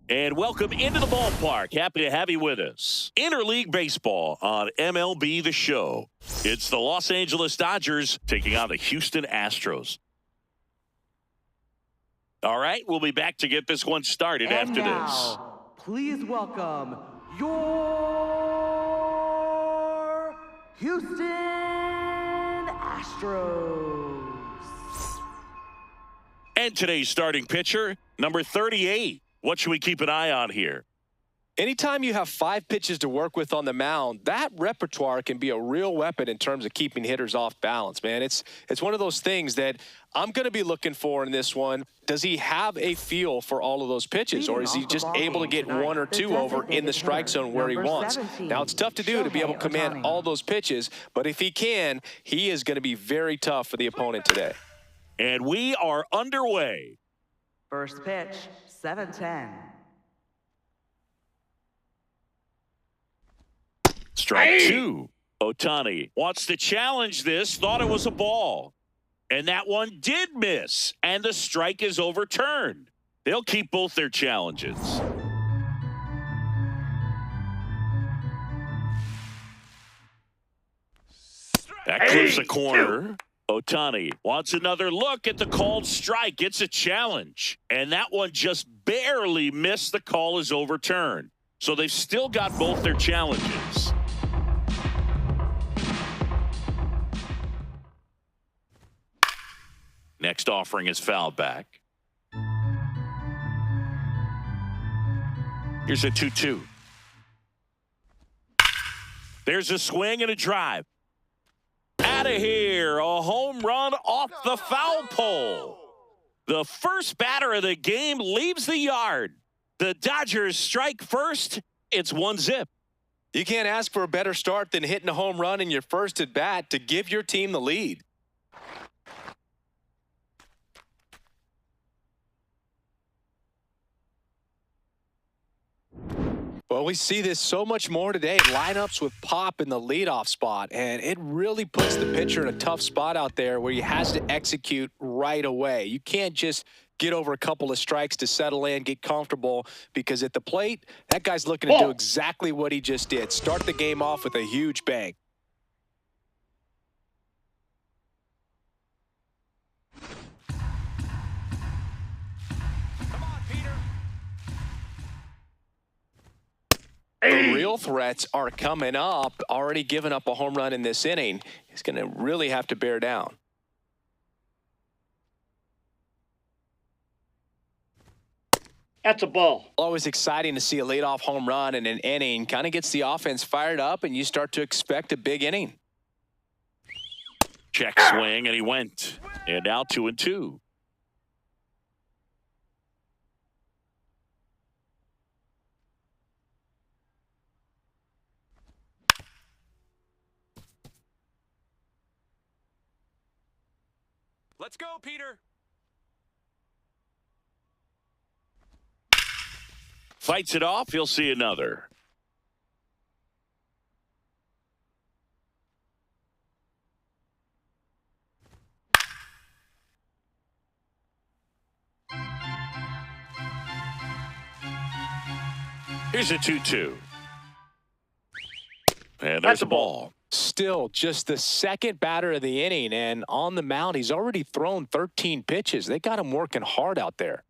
And welcome into the ballpark. Happy to have you with us. Interleague Baseball on MLB The Show. It's the Los Angeles Dodgers taking on the Houston Astros. All right, we'll be back to get this one started after this. Please welcome your Houston Astros. And today's starting pitcher, number 38. What should we keep an eye on here? Anytime you have 5 pitches to work with on the mound, that repertoire can be a real weapon in terms of keeping hitters off balance, man. It's one of those things that I'm going to be looking for in this one. Does he have a feel for all of those pitches, or is he just able to get 1 or 2 over in the strike zone where he wants? Now, it's tough to do to be able to command all those pitches, but if he can, he is going to be very tough for the opponent today. And we are underway. First pitch, 7-10. Strike 2. Ohtani wants to challenge this, thought it was a ball. And that one did miss, and the strike is overturned. They'll keep both their challenges. That clips the corner. Ohtani wants another look at the called strike. It's a challenge. And that one just barely missed. The call is overturned. So they've still got both their challenges. Next offering is fouled back. Here's a 2-2. There's a swing and a drive. Out of here, a home run off the foul pole. The first batter of the game leaves the yard. The Dodgers strike first. It's 1-0. You can't ask for a better start than hitting a home run in your first at bat to give your team the lead. Well, we see this so much more today. Lineups with pop in the leadoff spot, and it really puts the pitcher in a tough spot out there where he has to execute right away. You can't just get over a couple of strikes to settle in, get comfortable, because at the plate, that guy's looking to do exactly what he just did. Start the game off with a huge bang. The real threats are coming up. Already given up a home run in this inning. He's going to really have to bear down. That's a ball. Always exciting to see a leadoff home run in an inning. Kind of gets the offense fired up, and you start to expect a big inning. Check swing, and he went. And now 2-2. Let's go, Peter. Fights it off. He'll see another. Here's a 2-2. And there's a ball. Still just the second batter of the inning, and on the mound, he's already thrown 13 pitches. They got him working hard out there.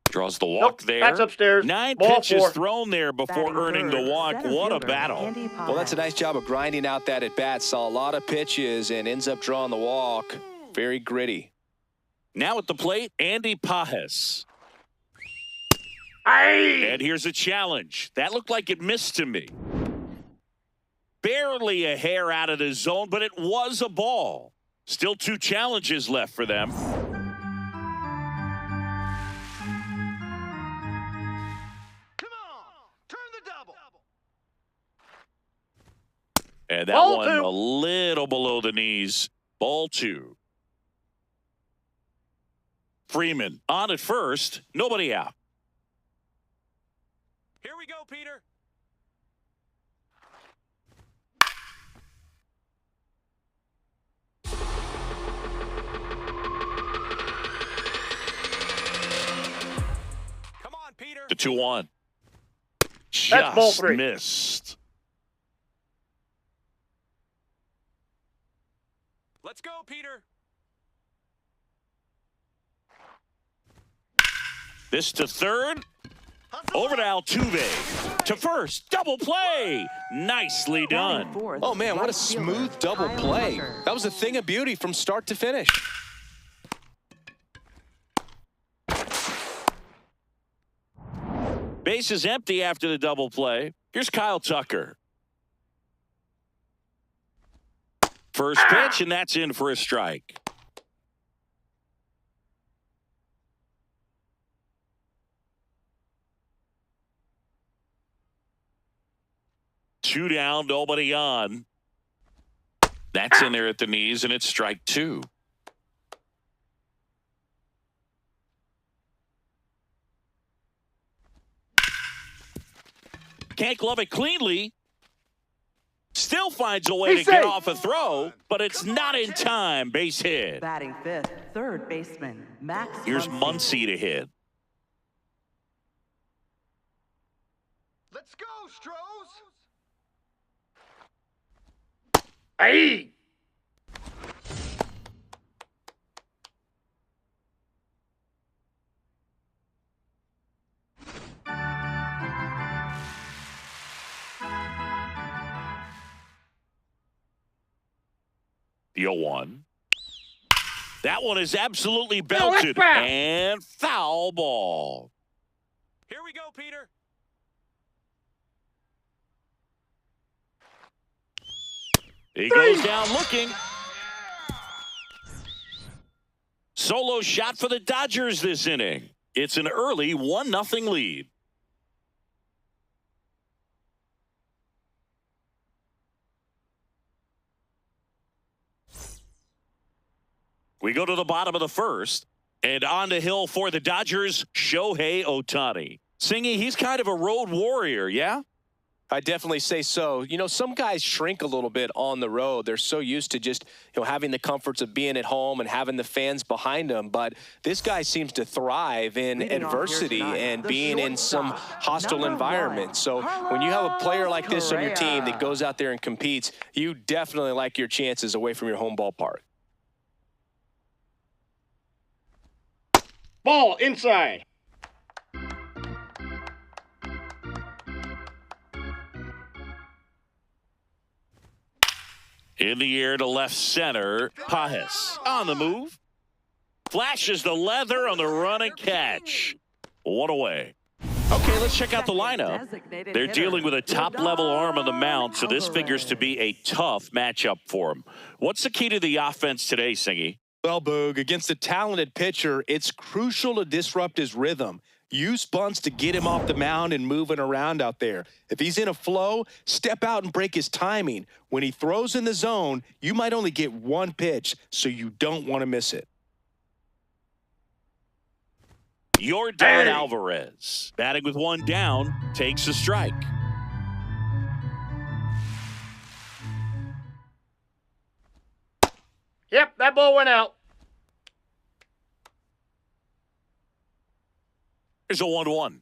Draws the walk there. That's upstairs. 9 Ball pitches 4. thrown there before earning the walk. What a battle. Well, that's a nice job of grinding out that at bat. Saw a lot of pitches and ends up drawing the walk. Very gritty. Now at the plate, Andy Pajes. And here's a challenge. That looked like it missed to me. Barely a hair out of the zone, but it was a ball. Still 2 challenges left for them. Come on, turn the double. And that Ball one 2. a little below the knees. Ball 2. Freeman on at first. Nobody out. Here we go, Peter. 2-1. That's ball Just 3. missed. Let's go, Peter. This to third. Over to Altuve. To first. Double play. Nicely done. Oh, man, what a smooth double play. That was a thing of beauty from start to finish. Base is empty after the double play. Here's Kyle Tucker. First pitch, and that's in for a strike. Two down, nobody on. That's in there at the knees, and it's strike 2. Can't glove it cleanly. Still finds a way to get off a throw, but it's not in time. Base hit. Batting fifth, third baseman, Max Here's Muncy. Muncy to hit. Let's go, Stros. Aye. The 0-1. That one is absolutely belted. And foul ball. Here we go, Peter. He goes down looking. Solo shot for the Dodgers this inning. It's an early 1-0 lead. We go to the bottom of the first, and on the hill for the Dodgers, Shohei Ohtani. Singy, he's kind of a road warrior, yeah? I definitely say so. You know, some guys shrink a little bit on the road. They're so used to just, having the comforts of being at home and having the fans behind them. But this guy seems to thrive in adversity and being in some hostile environment. So when you have a player like this on your team that goes out there and competes, you definitely like your chances away from your home ballpark. Ball inside. In the air to left center, Pajes on the move. Flashes the leather on the run and catch. One away. Okay, let's check out the lineup. They're dealing with a top-level arm on the mound, so this figures to be a tough matchup for them. What's the key to the offense today, Singy? Well, Boog, against a talented pitcher, it's crucial to disrupt his rhythm. Use bunts to get him off the mound and moving around out there. If he's in a flow, step out and break his timing. When he throws in the zone, you might only get one pitch, so you don't want to miss it. Yordan Alvarez, batting with one down, takes a strike. Yep, that ball went out. Here's a 1-1.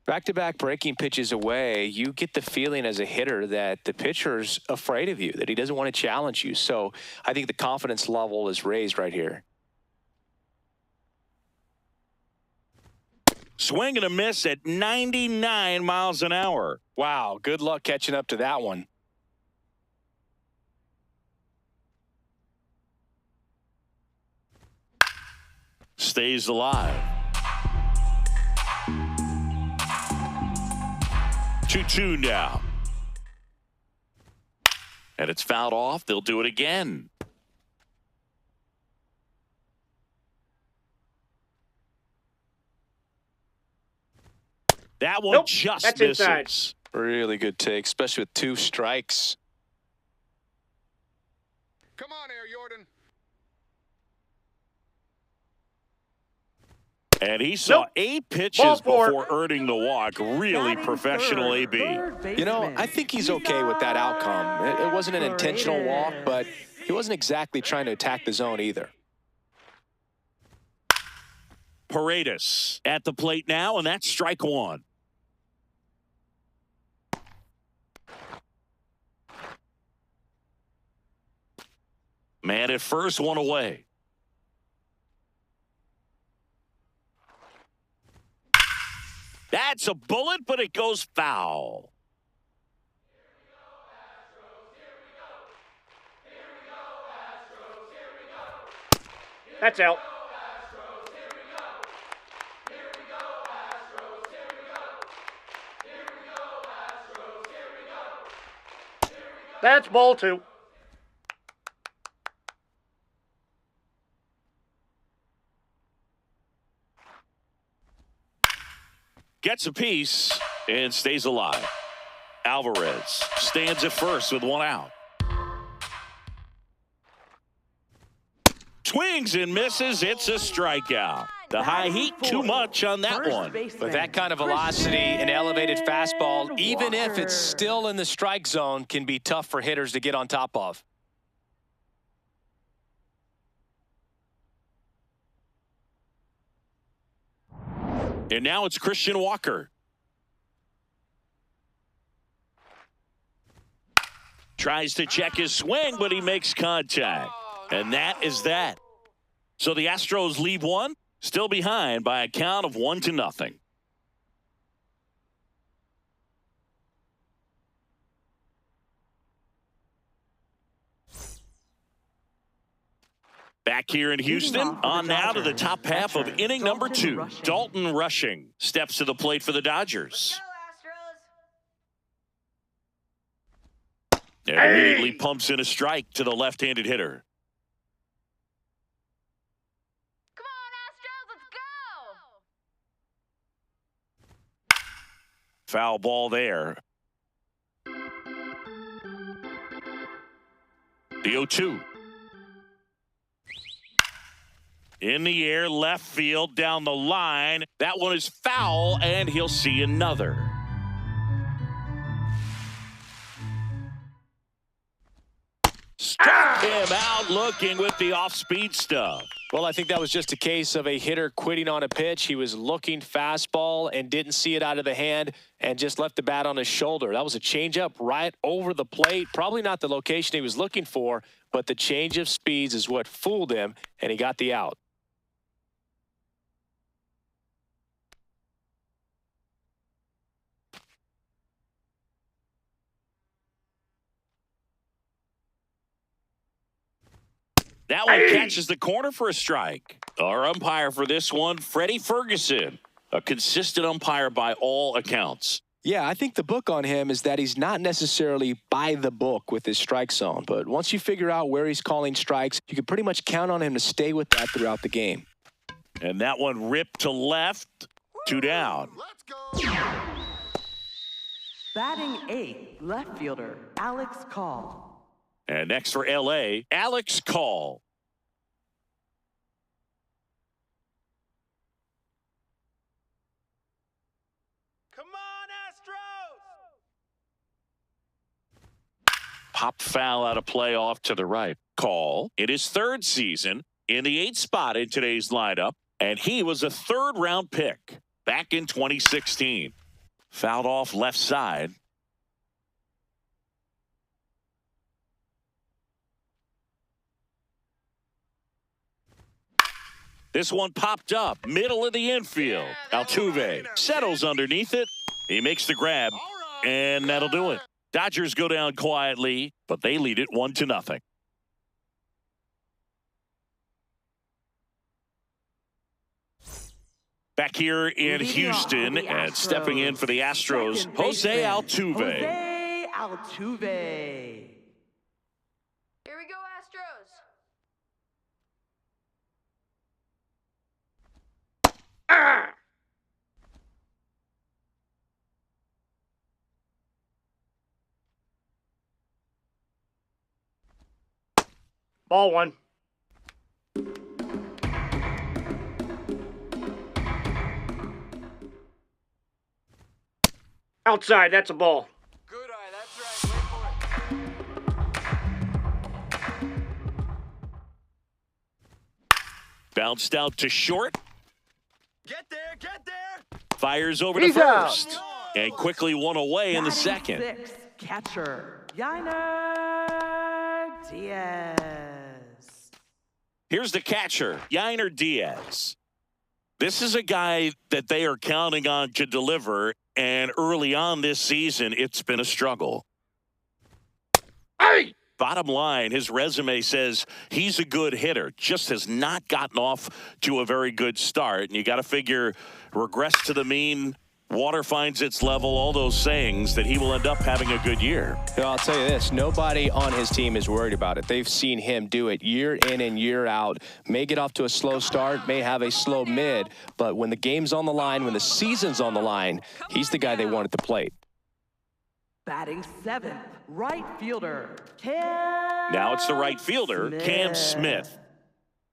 Back-to-back breaking pitches away, you get the feeling as a hitter that the pitcher's afraid of you, that he doesn't want to challenge you. So I think the confidence level is raised right here. Swing and a miss at 99 miles an hour. Wow, good luck catching up to that one. Stays alive. 2-2 now. And it's fouled off. They'll do it again. That one just that's misses. inside. Really good take, especially with 2 strikes. Come on here, Jordan. And he saw 8 pitches before earning the walk. Really professional AB. You know, I think he's okay with that outcome. It wasn't an intentional walk, but he wasn't exactly trying to attack the zone either. Paredes at the plate now, and that's strike one. Man at first, one away. That's a bullet, but it goes foul. That's out. That's ball two. Gets a piece and stays alive. Alvarez stands at first with one out. Swings and misses. It's a strikeout. The high heat, too much on that one. With that kind of velocity and elevated fastball, even if it's still in the strike zone, can be tough for hitters to get on top of. And now it's Christian Walker. Tries to check his swing, but he makes contact. And that is that. So the Astros leave one, still behind by a count of 1-0. Back here in Houston, on now to the top half of inning number 2. Dalton Rushing steps to the plate for the Dodgers. And immediately pumps in a strike to the left-handed hitter. Come on, Astros, let's go! Foul ball there. The 0-2. In the air, left field, down the line. That one is foul, and he'll see another. Struck him out looking with the off-speed stuff. Well, I think that was just a case of a hitter quitting on a pitch. He was looking fastball and didn't see it out of the hand and just left the bat on his shoulder. That was a changeup right over the plate. Probably not the location he was looking for, but the change of speeds is what fooled him, and he got the out. That one catches the corner for a strike. Our umpire for this one, Freddie Ferguson, a consistent umpire by all accounts. Yeah, I think the book on him is that he's not necessarily by the book with his strike zone. But once you figure out where he's calling strikes, you can pretty much count on him to stay with that throughout the game. And that one ripped to left, 2 down. Let's go. Batting 8th, left fielder Alex Call. And next for L.A., Alex Call. Come on, Astros! Pop foul out of play off to the right. Call in his 3rd season in the 8th spot in today's lineup, and he was a 3rd-round pick back in 2016. Fouled off left side. This one popped up, middle of the infield. Altuve settles underneath it. He makes the grab, and that'll do it. Dodgers go down quietly, but they lead it 1-0. Back here in Houston, and stepping in for the Astros, Jose Altuve. Jose Altuve. Here we go, Astros. Ball one. Outside, that's a ball. Good eye, that's right. Wait for it. Bounced out to short. Get there, get there. Fires over to He's out. first. And quickly one away in the Batting second. sixth, catcher, Yainer Diaz. Here's the catcher, Yainer Diaz. This is a guy that they are counting on to deliver, and early on this season, it's been a struggle. Hey! Bottom line, his resume says he's a good hitter, just has not gotten off to a very good start. And you got to figure regress to the mean, water finds its level, all those sayings, that he will end up having a good year. You know, I'll tell you this, nobody on his team is worried about it. They've seen him do it year in and year out. May get off to a slow start, may have a slow mid, but when the game's on the line, when the season's on the line, he's the guy they want at the plate. Batting seventh, right fielder, Cam. Now it's the right fielder, Cam Smith.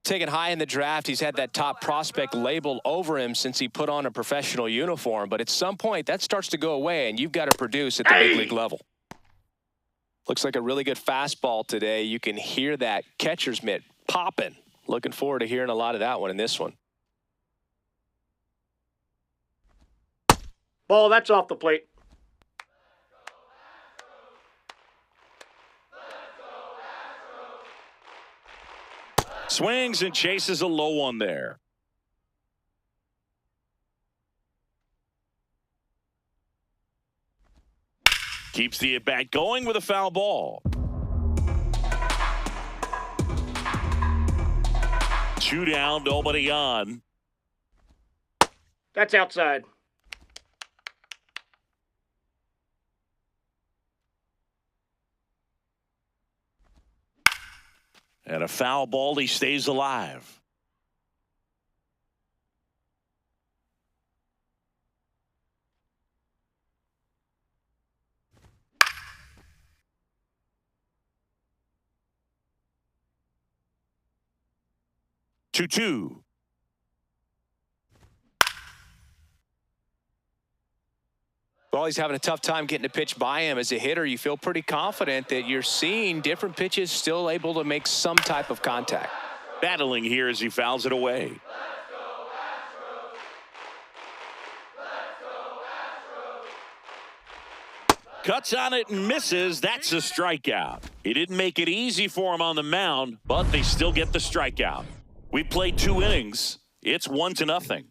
Taken high in the draft, he's had that top prospect label over him since he put on a professional uniform, but at some point that starts to go away and you've got to produce at the big league level. Looks like a really good fastball today. You can hear that catcher's mitt popping. Looking forward to hearing a lot of that one in this one. Ball, that's off the plate. Swings and chases a low one there. Keeps the at-bat going with a foul ball. 2 down, nobody on. That's outside. And a foul ball, he stays alive. Two. Well, he's having a tough time getting a pitch by him. As a hitter, you feel pretty confident that you're seeing different pitches still able to make some type of contact. Battling here as he fouls it away. Cuts on it and misses. That's a strikeout. He didn't make it easy for him on the mound, but they still get the strikeout. We played 2 innings. It's 1-0.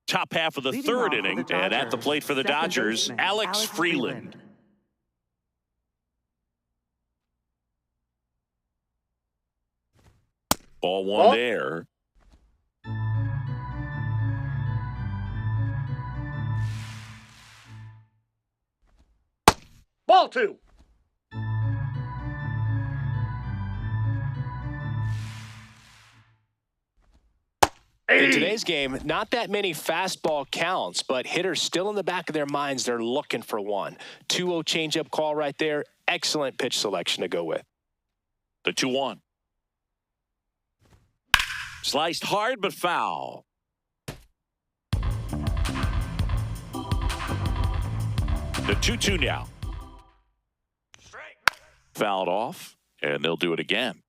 Top half of the Leading third off for inning, the and at the Dodgers, plate for the second Dodgers, baseman, Alex Freeland. Ball one there. Ball 2. In today's game, not that many fastball counts, but hitters still in the back of their minds, they're looking for one. 2-0 changeup call right there. Excellent pitch selection to go with. The 2-1. Sliced hard but foul. The 2-2 now. Fouled off, and they'll do it again.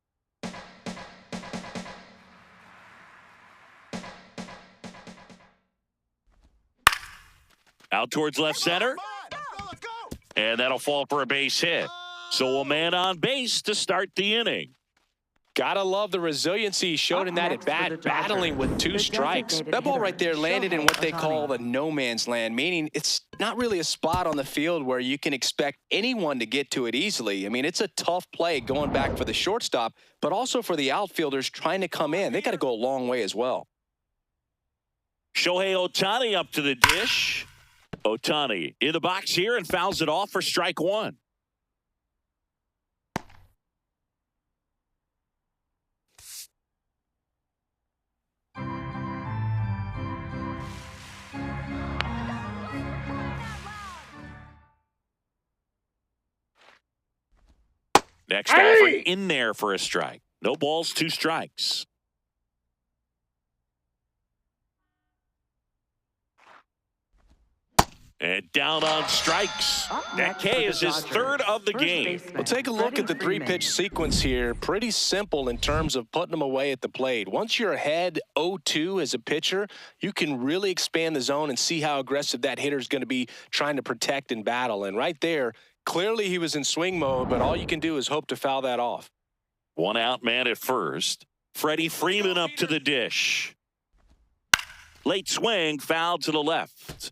Out towards left center. And that'll fall for a base hit. So a man on base to start the inning. Gotta love the resiliency he showed in that Up next for the at-bat, battling with 2 the strikes. designated That ball hitter, right there landed in what they call Shohei the no man's land, meaning it's not really a spot on the field where you can expect anyone to get to it easily. I mean, it's a tough play going back for the shortstop, but also for the outfielders trying to come in. They got to go a long way as well. Shohei Ohtani up to the dish. Ohtani in the box here and fouls it off for strike 1. Next offering in there for a strike. No balls, 2 strikes. And down on strikes. Up That next K for the is his Dodgers, third of the first game. baseman, Well, take a look Freddie at the Freeman. three-pitch sequence here. Pretty simple in terms of putting them away at the plate. Once you're ahead 0-2 as a pitcher, you can really expand the zone and see how aggressive that hitter is going to be trying to protect and battle. And right there, clearly he was in swing mode, but all you can do is hope to foul that off. One out man at first. Freddie Freeman up to the dish. Late swing, foul to the left.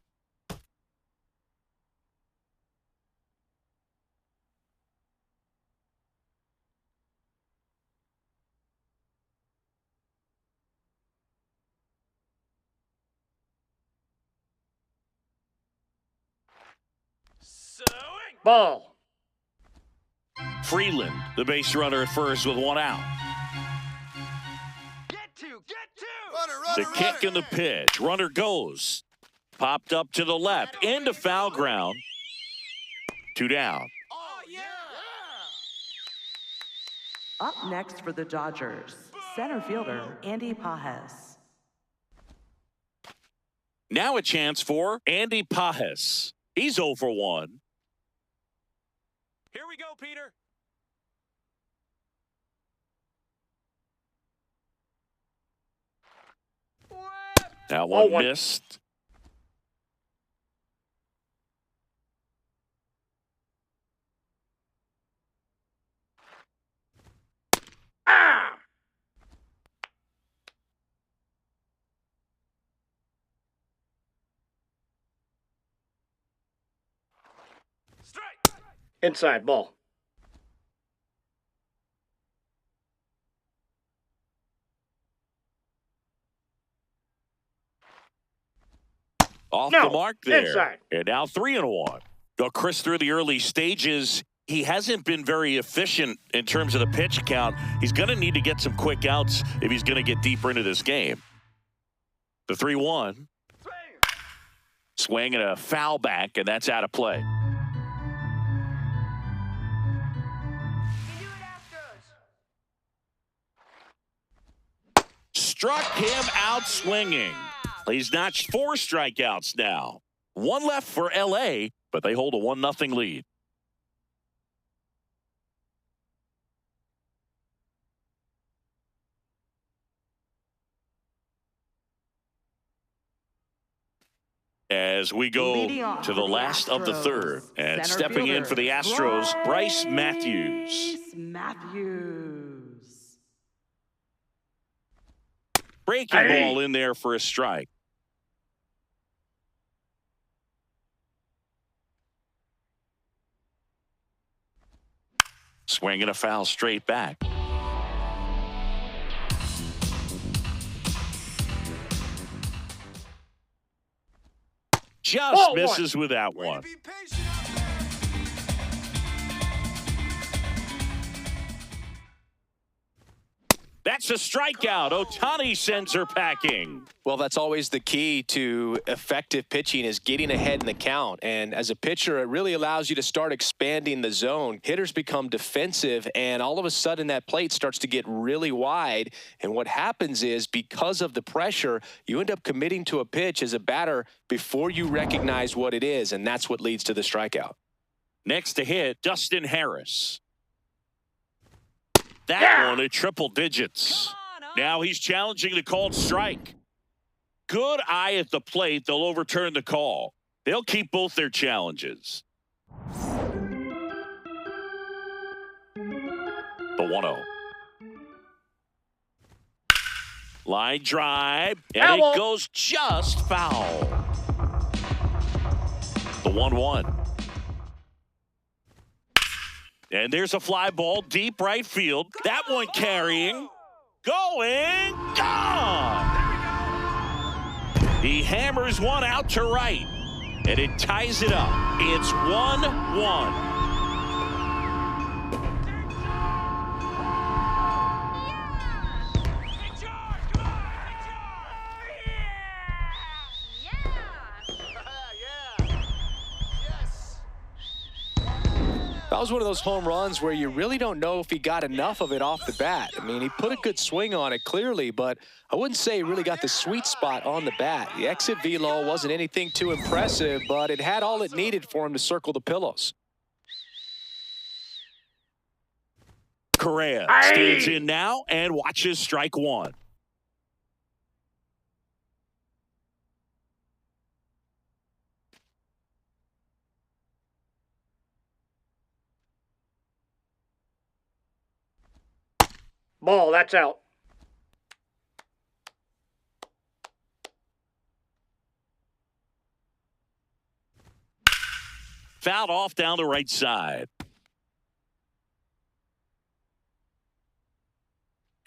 Ball. Freeland, the base runner at first with one out. The kick and the pitch. Runner goes. Popped up to the left. Into foul ground. Two down. Up next for the Dodgers, center fielder Andy Pajes. Now a chance for Andy Pajes. He's 0 for 1. Here we go, Peter. That one one. missed. Ah! Inside ball. Off No, the mark there. inside. And now 3-1. Go Chris through the early stages. He hasn't been very efficient in terms of the pitch count. He's going to need to get some quick outs if he's going to get deeper into this game. The 3-1. Swing and a foul back, and that's out of play. You can do it, Astros. Struck him out swinging. He's notched 4 strikeouts now. One left for L.A., but they hold a 1-0 lead. As we go Leading off to for the last of the Astros, third, and center stepping in fielder, for the Astros, Bryce Matthews. Bryce Matthews. Breaking Hey. ball in there for a strike. Swinging a foul straight back. Just Ball one. misses with that one. That's a strikeout. Ohtani sends her packing. Well, that's always the key to effective pitching is getting ahead in the count. And as a pitcher, it really allows you to start expanding the zone. Hitters become defensive, and all of a sudden that plate starts to get really wide. And what happens is because of the pressure, you end up committing to a pitch as a batter before you recognize what it is, and that's what leads to the strikeout. Next to hit, Dustin Harris. That one at triple digits. Now he's challenging the called strike. Good eye at the plate. They'll overturn the call. They'll keep both their challenges. The 1-0. Line drive, and Foul. it goes just foul. The 1-1. And there's a fly ball deep right field. That one carrying. Going. Gone. He hammers one out to right. And it ties it up. It's 1-1. That was one of those home runs where you really don't know if he got enough of it off the bat. I mean, he put a good swing on it clearly, but I wouldn't say he really got the sweet spot on the bat. The exit velo wasn't anything too impressive, but it had all it needed for him to circle the pillows. Correa stands in now and watches strike one. Ball, that's out. Fouled off down the right side.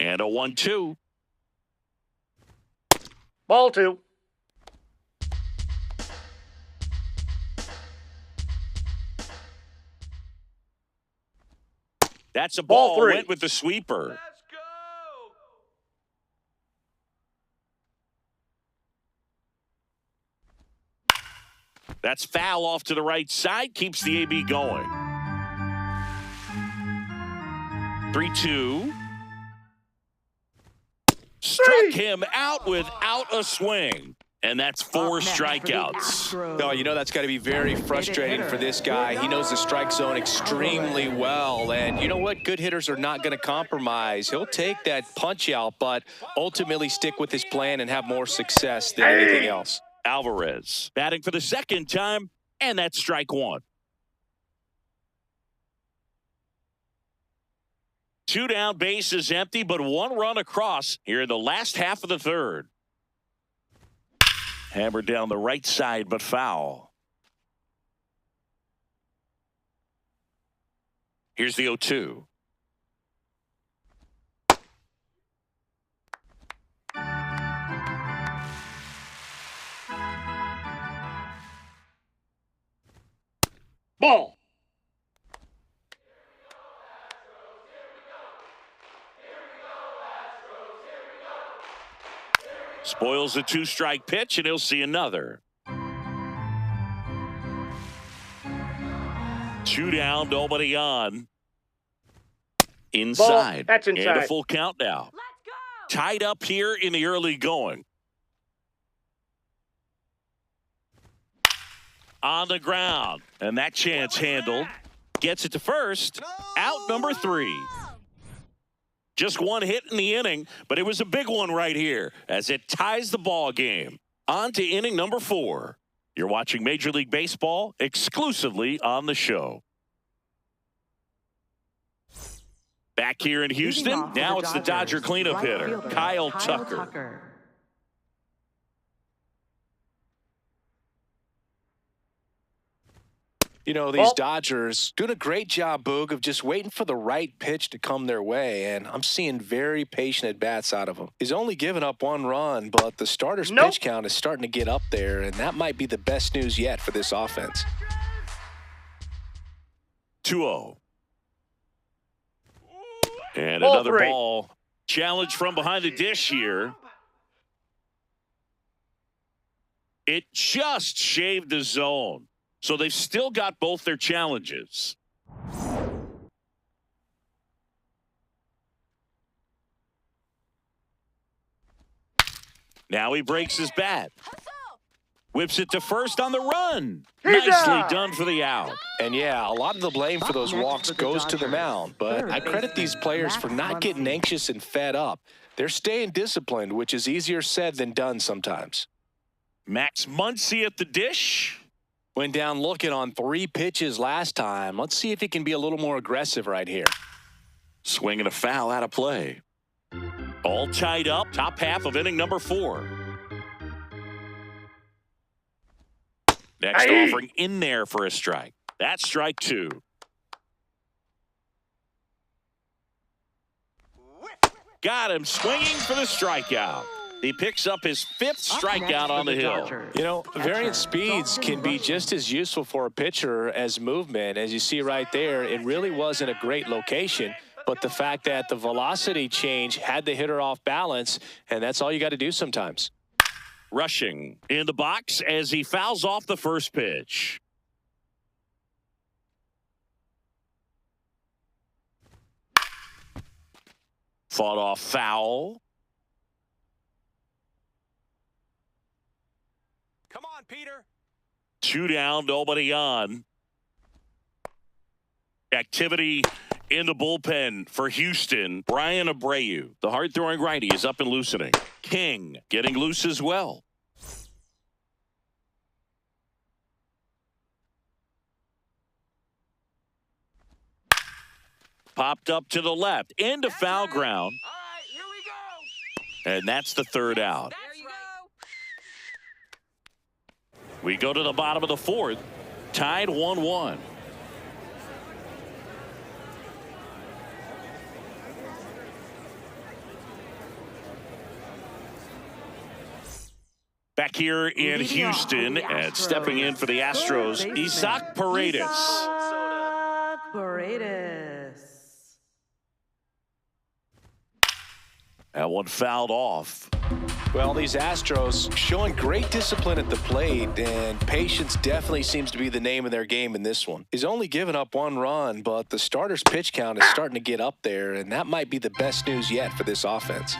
And a 1-2. Ball two. That's a Ball ball. three. Went with the sweeper. Let's go! That's foul off to the right side. Keeps the AB going. 3-2. Struck him out without a swing. And that's four Up next for the strikeouts. Astros. No, you know that's got to be very frustrating for this guy. He knows the strike zone extremely well. And you know what? Good hitters are not going to compromise. He'll take that punch out, but ultimately stick with his plan and have more success than anything else. Alvarez batting for the second time, and that's strike one. 2 down, base is empty, but 1 run across here in the last half of the third. Hammered down the right side, but foul. Here's the 0-2. Ball. Spoils the 2-strike pitch, and he'll see another. 2 down, nobody on. Inside. Ball. That's inside. And a full count now. Let's go! Tied up here in the early going. On the ground. And that chance handled. Gets it to first. Out number 3. Just 1 hit in the inning, but it was a big one right here as it ties the ball game. On to inning number 4. You're watching Major League Baseball exclusively on the show. Back here in Leading Houston, off for now it's the Dodger Dodgers, cleanup right hitter, fielder, Kyle Tucker. You know, these Dodgers doing a great job, Boog, of just waiting for the right pitch to come their way, and I'm seeing very patient at-bats out of him. He's only given up 1 run, but the starter's pitch count is starting to get up there, and that might be the best news yet for this offense. 2-0. And Ball another 3. ball. Challenge from behind the dish here. It just shaved the zone. So they've still got both their challenges. Now he breaks his bat. Whips it to first on the run. Nicely done for the out. And yeah, a lot of the blame for those Up next walks for the goes to the Dodgers, mound, but third I credit these baseman, players for Max not getting Muncy. anxious and fed up. They're staying disciplined, which is easier said than done sometimes. Max Muncy at the dish. Went down looking on 3 pitches last time. Let's see if he can be a little more aggressive right here. Swinging a foul out of play. All tied up, top half of inning number 4. Next offering in there for a strike. That's strike 2. Got him swinging for the strikeout. He picks up his 5th Up strikeout next on for the hill. Dodgers, You know, catcher, variant speeds Dalton can be Rushing. just as useful for a pitcher as movement. As you see right there, it really wasn't a great location, but the fact that the velocity change had the hitter off balance, and that's all you got to do sometimes. Rushing in the box as he fouls off the first pitch. Fought off foul. Come on, Peter. 2 down, nobody on. Activity in the bullpen for Houston. Brian Abreu, the hard-throwing righty, is up and loosening. King getting loose as well. Popped up to the left, into foul ground, All right, here we go. and that's the 3rd out. There you go. We go to the bottom of the 4th, tied 1-1. Back here in Leading off for Houston the and Astros, stepping in for the Astros, third Isaac baseman, Paredes. Isaac Paredes. That one fouled off. Well, these Astros showing great discipline at the plate, and patience definitely seems to be the name of their game in this one. He's only given up 1 run, but the starter's pitch count is starting to get up there, and that might be the best news yet for this offense.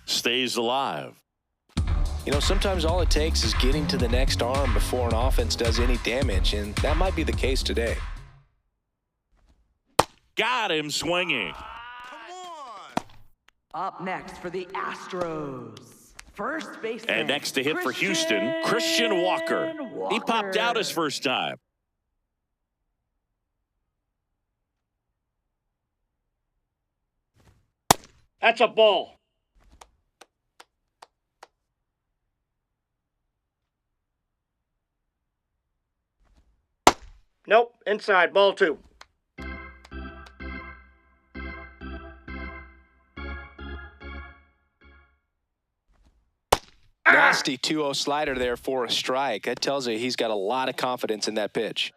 Stays alive. You know, sometimes all it takes is getting to the next arm before an offense does any damage, and that might be the case today. Got him swinging. Up next for the Astros, first baseman. And next to hit for Houston, Christian Walker. He popped out his first time. That's a ball. Nope, inside, ball 2. Nasty 2-0 slider there for a strike. That tells you he's got a lot of confidence in that pitch.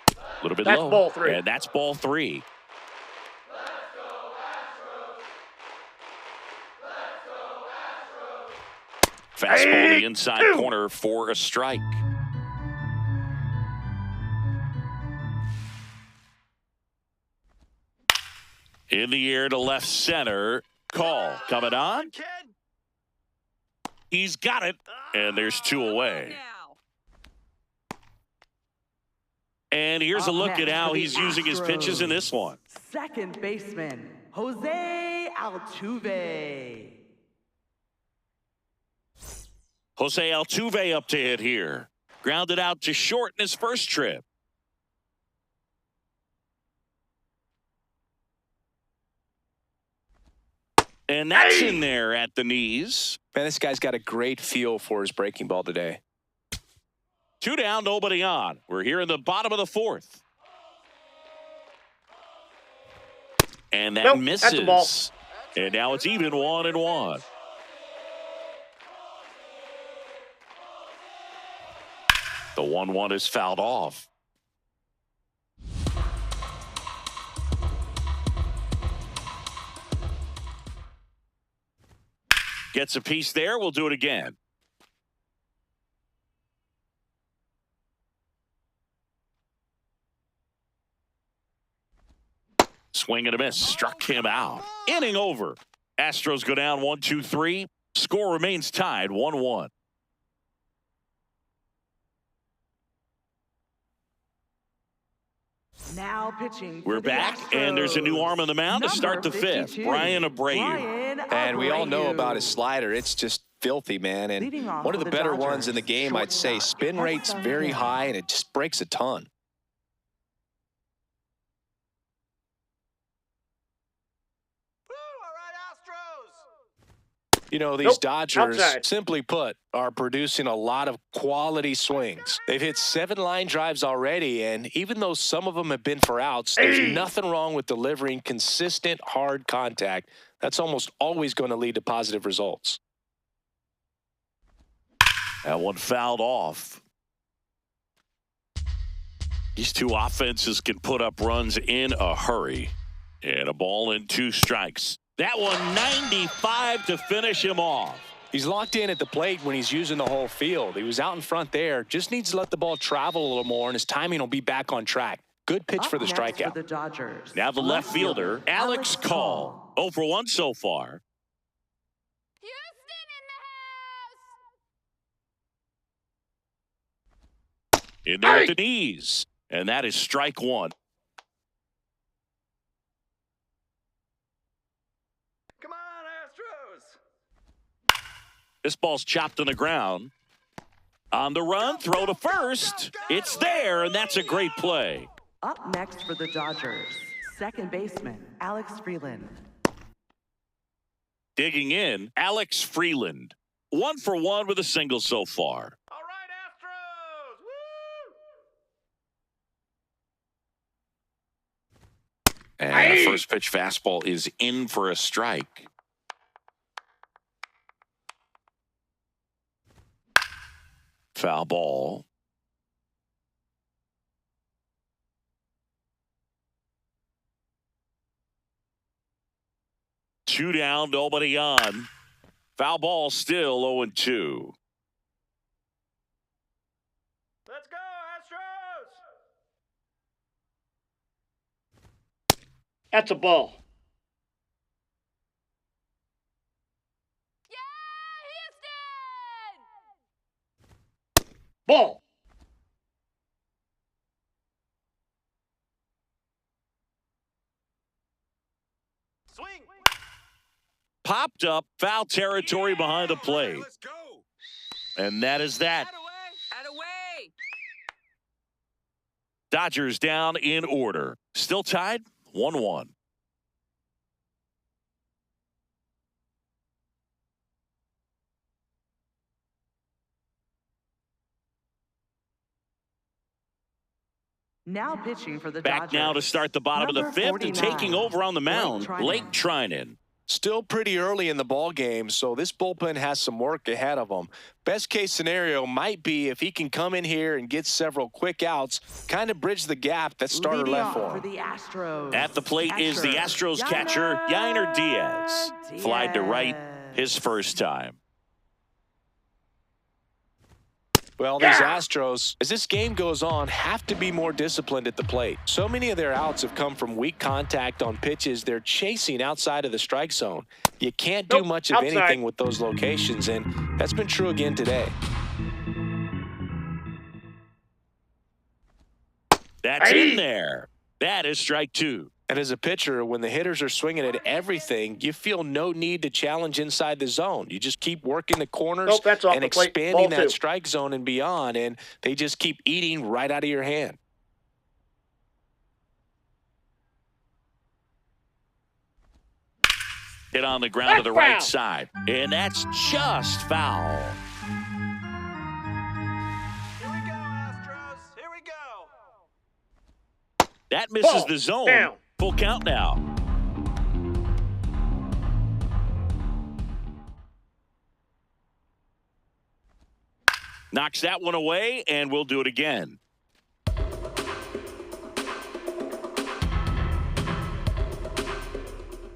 A little bit That's low. ball 3. And that's ball 3. Fastball to the inside corner for a strike. In the air to left center. Call coming on. Kid. He's got it. And there's 2 away. Now. And here's a Up look at next how for the he's using his pitches in Astros, this one. Second baseman, Jose Altuve. Jose Altuve up to hit here. Grounded out to short in his first trip. And that's in there at the knees. Man, this guy's got a great feel for his breaking ball today. 2 down, nobody on. We're here in the bottom of the 4th. And that Nope, misses. that's a ball. And now it's even 1-1. The 1-1 is fouled off. Gets a piece there. We'll do it again. Swing and a miss. Struck him out. Inning over. Astros go down 1-2-3. Score remains tied 1-1. Now pitching. We're for the back, and there's a new arm on the mound to Astros, start the number 5th. 52, Brian Abreu. Brian And we all know Abreu. about his slider. It's just filthy, man. Leading And off one of for the the better Dodgers, ones in the game, I'd say. shortstop, Spin rate's very Daikin. high, and it just breaks a ton. Woo, all right, Astros. You know, these Nope, Dodgers, outside. simply put, are producing a lot of quality swings. They've hit 7 line drives already, and even though some of them have been for outs, there's nothing wrong with delivering consistent, hard contact. That's almost always going to lead to positive results. That one fouled off. These two offenses can put up runs in a hurry. And a ball and 2 strikes. That one 95 to finish him off. He's locked in at the plate when he's using the whole field. He was out in front there. Just needs to let the ball travel a little more, and his timing will be back on track. Good pitch for the Up next strikeout. For the Dodgers. Now the left fielder, Alex Call. 0 for 1 so far. Houston in the house. In there at the knees. And that is strike one. Come on, Astros. This ball's chopped on the ground. On the run, throw to first. It's there, and that's a great play. Up next for the Dodgers, second baseman, Alex Freeland. Digging in, Alex Freeland. 1 for 1 with a single so far. All right, Astros. Woo! And the first pitch fastball is in for a strike. Foul ball. Two down, nobody on. Foul ball still 0-2. Let's go, Astros. That's a ball. Yeah, Houston. Ball. Swing. Popped up, foul territory behind the plate. Let's go. And that is that. Out of way. Dodgers down in order. Still tied, 1-1. Now pitching for the Back Dodgers. now to start the bottom of the Number fifth and 49, taking over on the mound, Blake Blake Trinan. Still pretty early in the ball game, so this bullpen has some work ahead of them. Best case scenario might be if he can come in here and get several quick outs, kind of bridge the gap that starter Leading left off for him. the Astros. At the plate is the Astros catcher, Yainer Diaz. Flied to right his first time. Well, these Astros, as this game goes on, have to be more disciplined at the plate. So many of their outs have come from weak contact on pitches they're chasing outside of the strike zone. You can't do much of anything with those locations, and that's been true again today. That's in there. That is strike two. And as a pitcher, when the hitters are swinging at everything, you feel no need to challenge inside the zone. You just keep working the corners and expanding that strike zone and beyond, and they just keep eating right out of your hand. Hit on the ground to the right side, and that's just foul. Here we go, Astros. Here we go. That misses the zone. Down. Full count now. Knocks that one away, and we'll do it again. Let's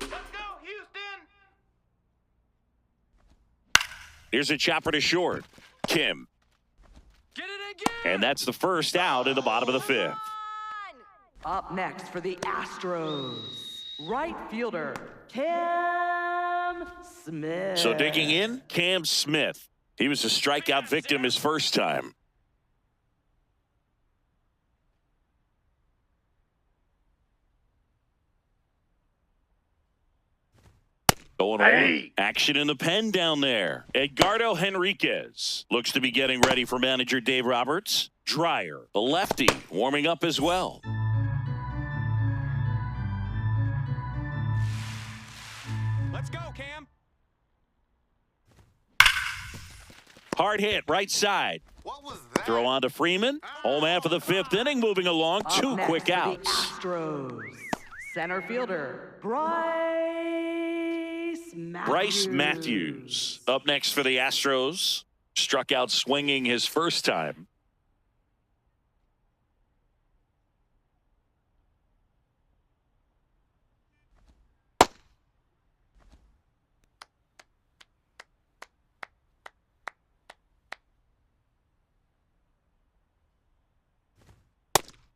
go, Houston. Here's a chopper to short. Kim. Get it again. And that's the first out in the bottom of the fifth. Up next for the Astros, right fielder, Cam Smith. So digging in, Cam Smith. He was a strikeout victim his first time. Going on. Action in the pen down there. Edgardo Henriquez looks to be getting ready for manager Dave Roberts. Dreyer, the lefty, warming up as well. Let's go, Cam. Hard hit, right side. What was that? Throw on to Freeman. Home man for the fifth inning, moving along. Up Two next quick for the outs. Astros, center fielder, Bryce Matthews up next for the Astros. Struck out swinging his first time.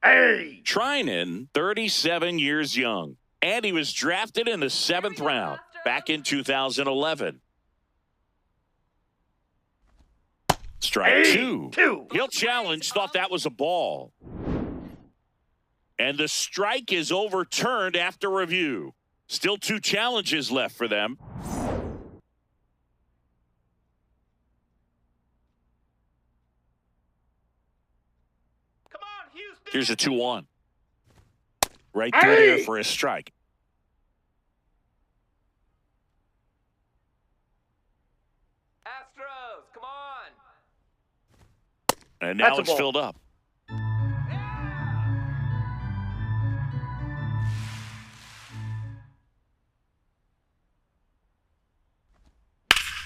Hey! Trinan, 37 years young, and he was drafted in the 7th round back in 2011. Strike two. He'll challenge, thought that was a ball. And the strike is overturned after review. Still 2 challenges left for them. Come on, Houston. Here's a 2-1. Right through there for a strike. Astros, come on. And now That's a it's ball. filled up.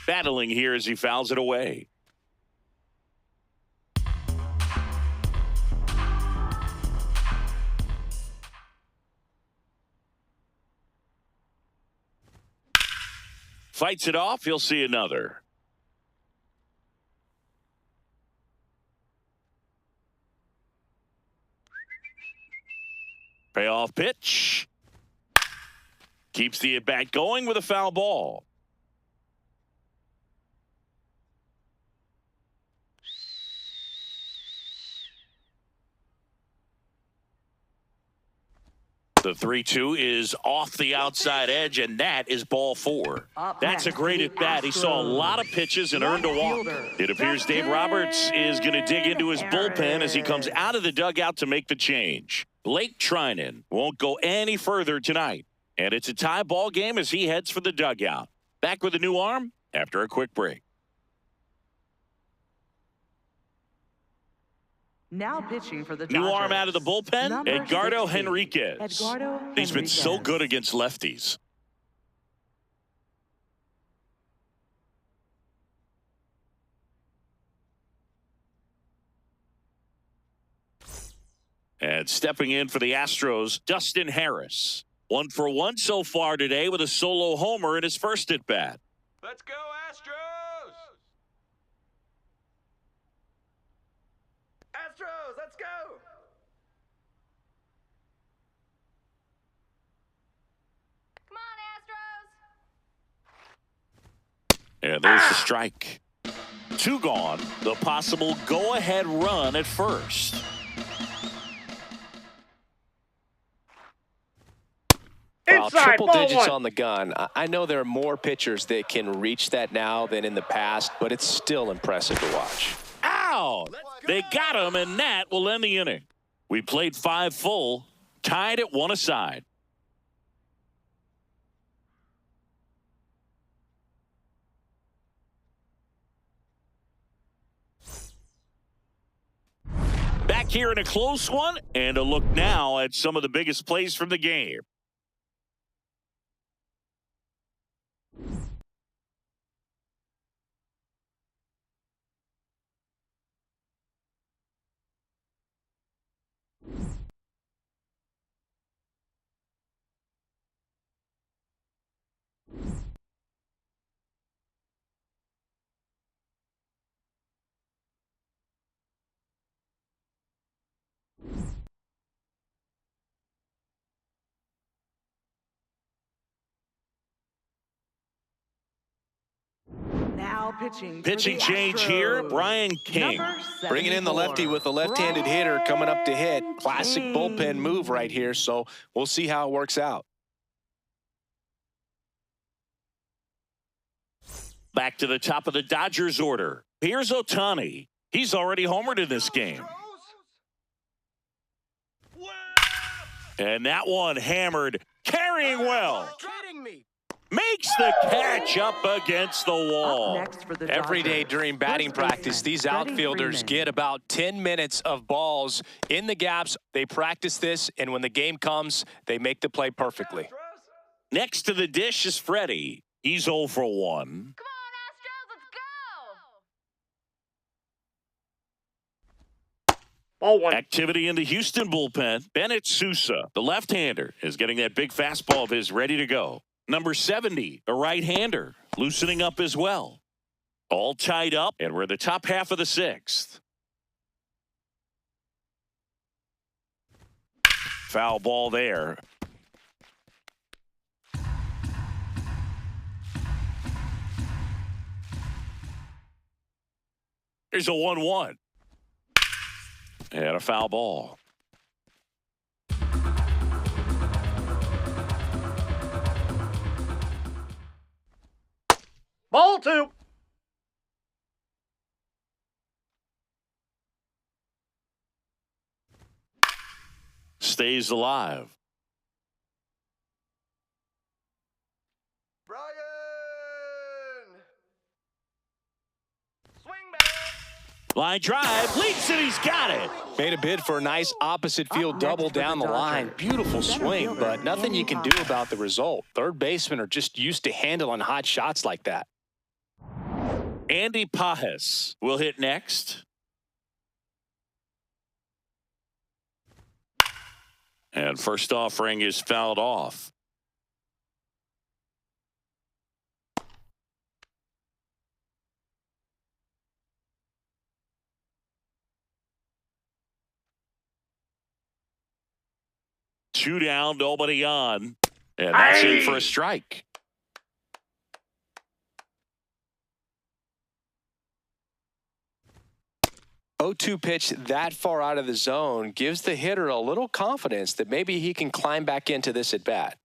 Battling here as he fouls it away. Fights it off, he'll see another. Payoff pitch. Keeps the at-bat going with a foul ball. The 3-2 is off the outside edge, and that is ball 4. That's a great at-bat. He saw a lot of pitches and earned a walk. It appears Dave Roberts is going to dig into his bullpen as he comes out of the dugout to make the change. Blake Trinan won't go any further tonight, and it's a tie ball game as he heads for the dugout. Back with a new arm after a quick break. Now pitching for the New Dodgers. arm out of the bullpen, Number Edgardo 60, Henriquez. Edgardo He's been so Henriquez. good against lefties. And stepping in for the Astros, Dustin Harris. 1 for 1 so far today with a solo homer in his first at-bat. Let's go, Astros. Astros, let's go. Come on, Astros. And there's the strike. 2 gone. The possible go-ahead run at first. Wow, Inside, triple ball digits 1. on the gun. I know there are more pitchers that can reach that now than in the past, but it's still impressive to watch. Ow! They got him, and that will end the inning. We played 5 full, tied at 1 aside. Back here in a close one, and a look now at some of the biggest plays from the game. Now pitching. for Pitching the change Astros. here, Brian King. Number Bringing in the lefty 74, with a left-handed hitter coming up to hit. Brian Classic King. bullpen move right here, so we'll see how it works out. Back to the top of the Dodgers order. Here's Ohtani. He's already homered in this game. And that one hammered, carrying well. Kidding me. Makes the catch up against the Up wall. next for the Every day Dodgers, during batting first baseman, practice, these Freddie outfielders Freeman. get about 10 minutes of balls in the gaps. They practice this, and when the game comes, they make the play perfectly. Next to the dish is Freddie. He's 0 for 1. Come on, Astros, let's go. Ball 1. Activity in the Houston bullpen. Bennett Sousa, the left-hander, is getting that big fastball of his ready to go. Number 70, the right-hander, loosening up as well. All tied up, and we're in the top half of the 6th. Foul ball there. Here's a 1-1. And a foul ball. Ball 2. Stays alive. Brian! Swing back! Line drive, leaps it, he's got it. Made a bid for a nice opposite field double down the line. Beautiful swing, but nothing you can do about the result. Third basemen are just used to handling hot shots like that. Andy Pajes will hit next. And first offering is fouled off. Two down, nobody on. And that's in for a strike. O2 pitch that far out of the zone gives the hitter a little confidence that maybe he can climb back into this at bat.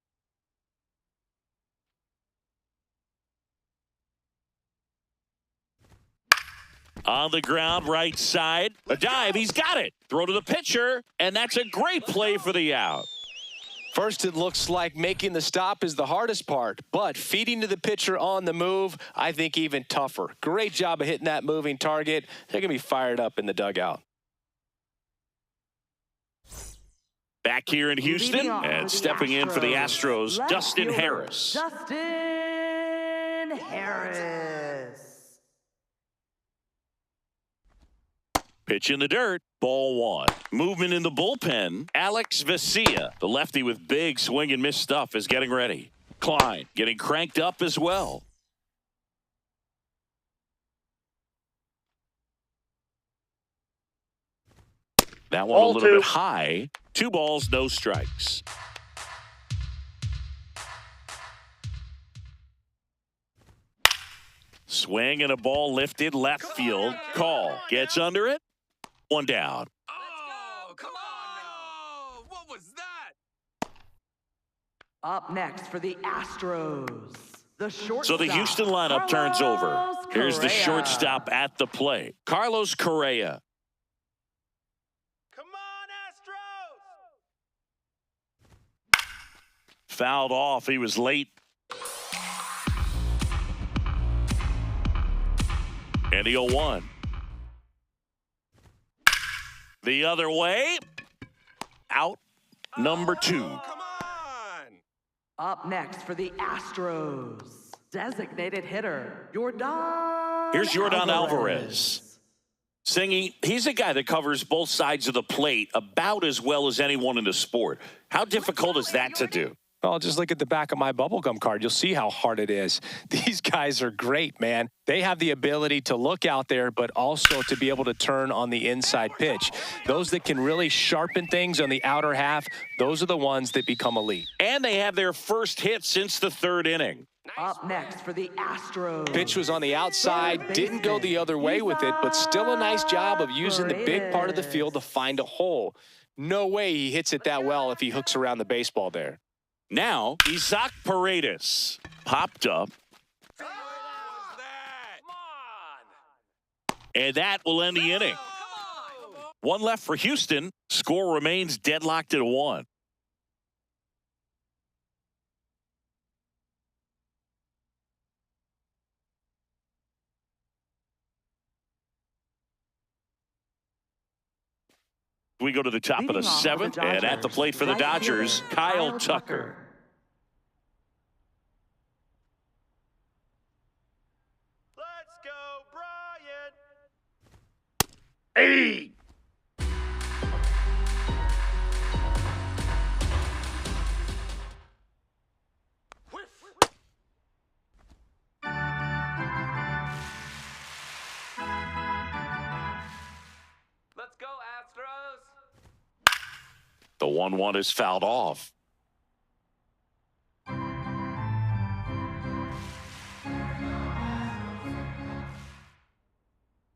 On the ground, right side. A dive, he's got it. Throw to the pitcher, and that's a great play for the out. First, it looks like making the stop is the hardest part, but feeding to the pitcher on the move, I think even tougher. Great job of hitting that moving target. They're going to be fired up in the dugout. Back here in Houston, and stepping in for the Astros, Dustin Harris. Dustin Harris. Pitch in the dirt, ball 1. Movement in the bullpen, Alex Vesia, the lefty with big swing and miss stuff, is getting ready. Klein getting cranked up as well. That one Ball a little 2. bit high. 2 balls, no strikes. Swing and a ball lifted left field. Call. Gets under it. 1 down. Oh, come on! No! What was that? Up next for the Astros, the shortstop. So the Houston lineup turns over. Carlos Here's the Correa. shortstop at the plate. Carlos Correa. Come on, Astros! Fouled off. He was late. And the 0-1. The other way. Out. Number 2. Come on! Up next for the Astros, designated hitter, Yordan. Here's Yordan Alvarez. Singy, he's a guy that covers both sides of the plate about as well as anyone in the sport. How difficult is that to do? Well, just look at the back of my bubblegum card. You'll see how hard it is. These guys are great, man. They have the ability to look out there, but also to be able to turn on the inside pitch. Those that can really sharpen things on the outer half, those are the ones that become elite. And they have their first hit since the 3rd inning. Up next for the Astros. Pitch was on the outside, didn't go the other way with it, but still a nice job of using the big part of the field to find a hole. No way he hits it that well if he hooks around the baseball there. Now, Isaac Paredes popped up, What was that? Come on! and that will end the inning. Come on! 1 left for Houston. Score remains deadlocked at 1. We go to the top of the Leading off for 7th, and at the plate for the right Dodgers, fielder, Kyle Tucker. Let's go, Brian! Hey! Let's go, Astros! The 1-1 is fouled off.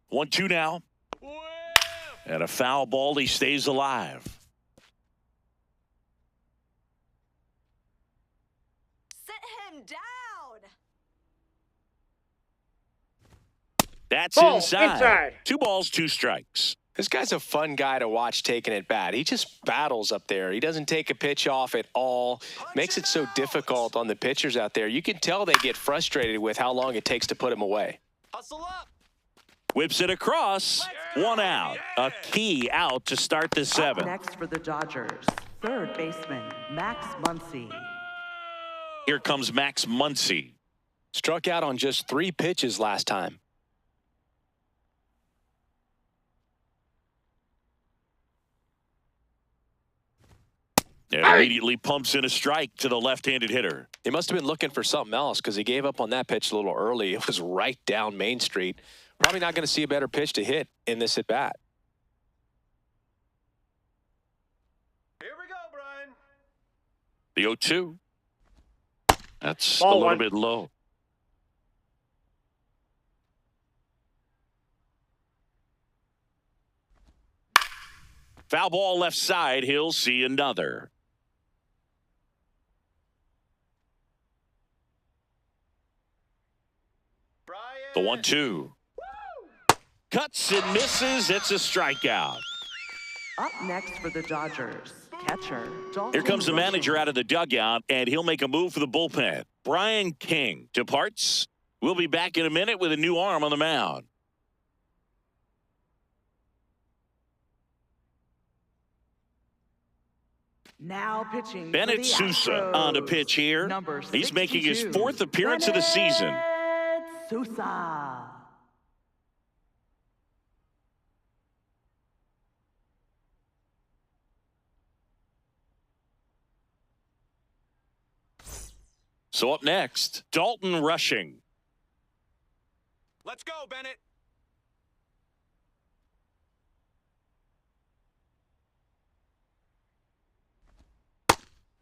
One, two now. And a foul ball. He stays alive. Sit him down. That's Ball, inside. inside. 2 balls, 2 strikes. This guy's a fun guy to watch taking at bat. He just battles up there. He doesn't take a pitch off at all. Makes it so difficult on the pitchers out there. You can tell they get frustrated with how long it takes to put him away. Hustle up. Whips it across. 1 out. A key out to start the Up 7th. next for the Dodgers, third baseman Max Muncy. Here comes Max Muncy. Struck out on just 3 pitches last time. And immediately pumps in a strike to the left-handed hitter. He must have been looking for something else because he gave up on that pitch a little early. It was right down Main Street. Probably not going to see a better pitch to hit in this at-bat. Here we go, Brian. The 0-2. That's Ball a little 1. bit low. Foul ball left side. He'll see another. Brian. The 1-2. Cuts and misses. It's a strikeout. Up next for the Dodgers, catcher Dalton. Here comes the Rushing. manager out of the dugout, and he'll make a move for the bullpen. Brian King departs. We'll be back in a minute with a new arm on the mound. Now pitching for Bennett the Sousa Astros. on the pitch here. Number He's making his 62, 4th appearance of the season. Bennett Sousa. So up next, Dalton Rushing. Let's go, Bennett.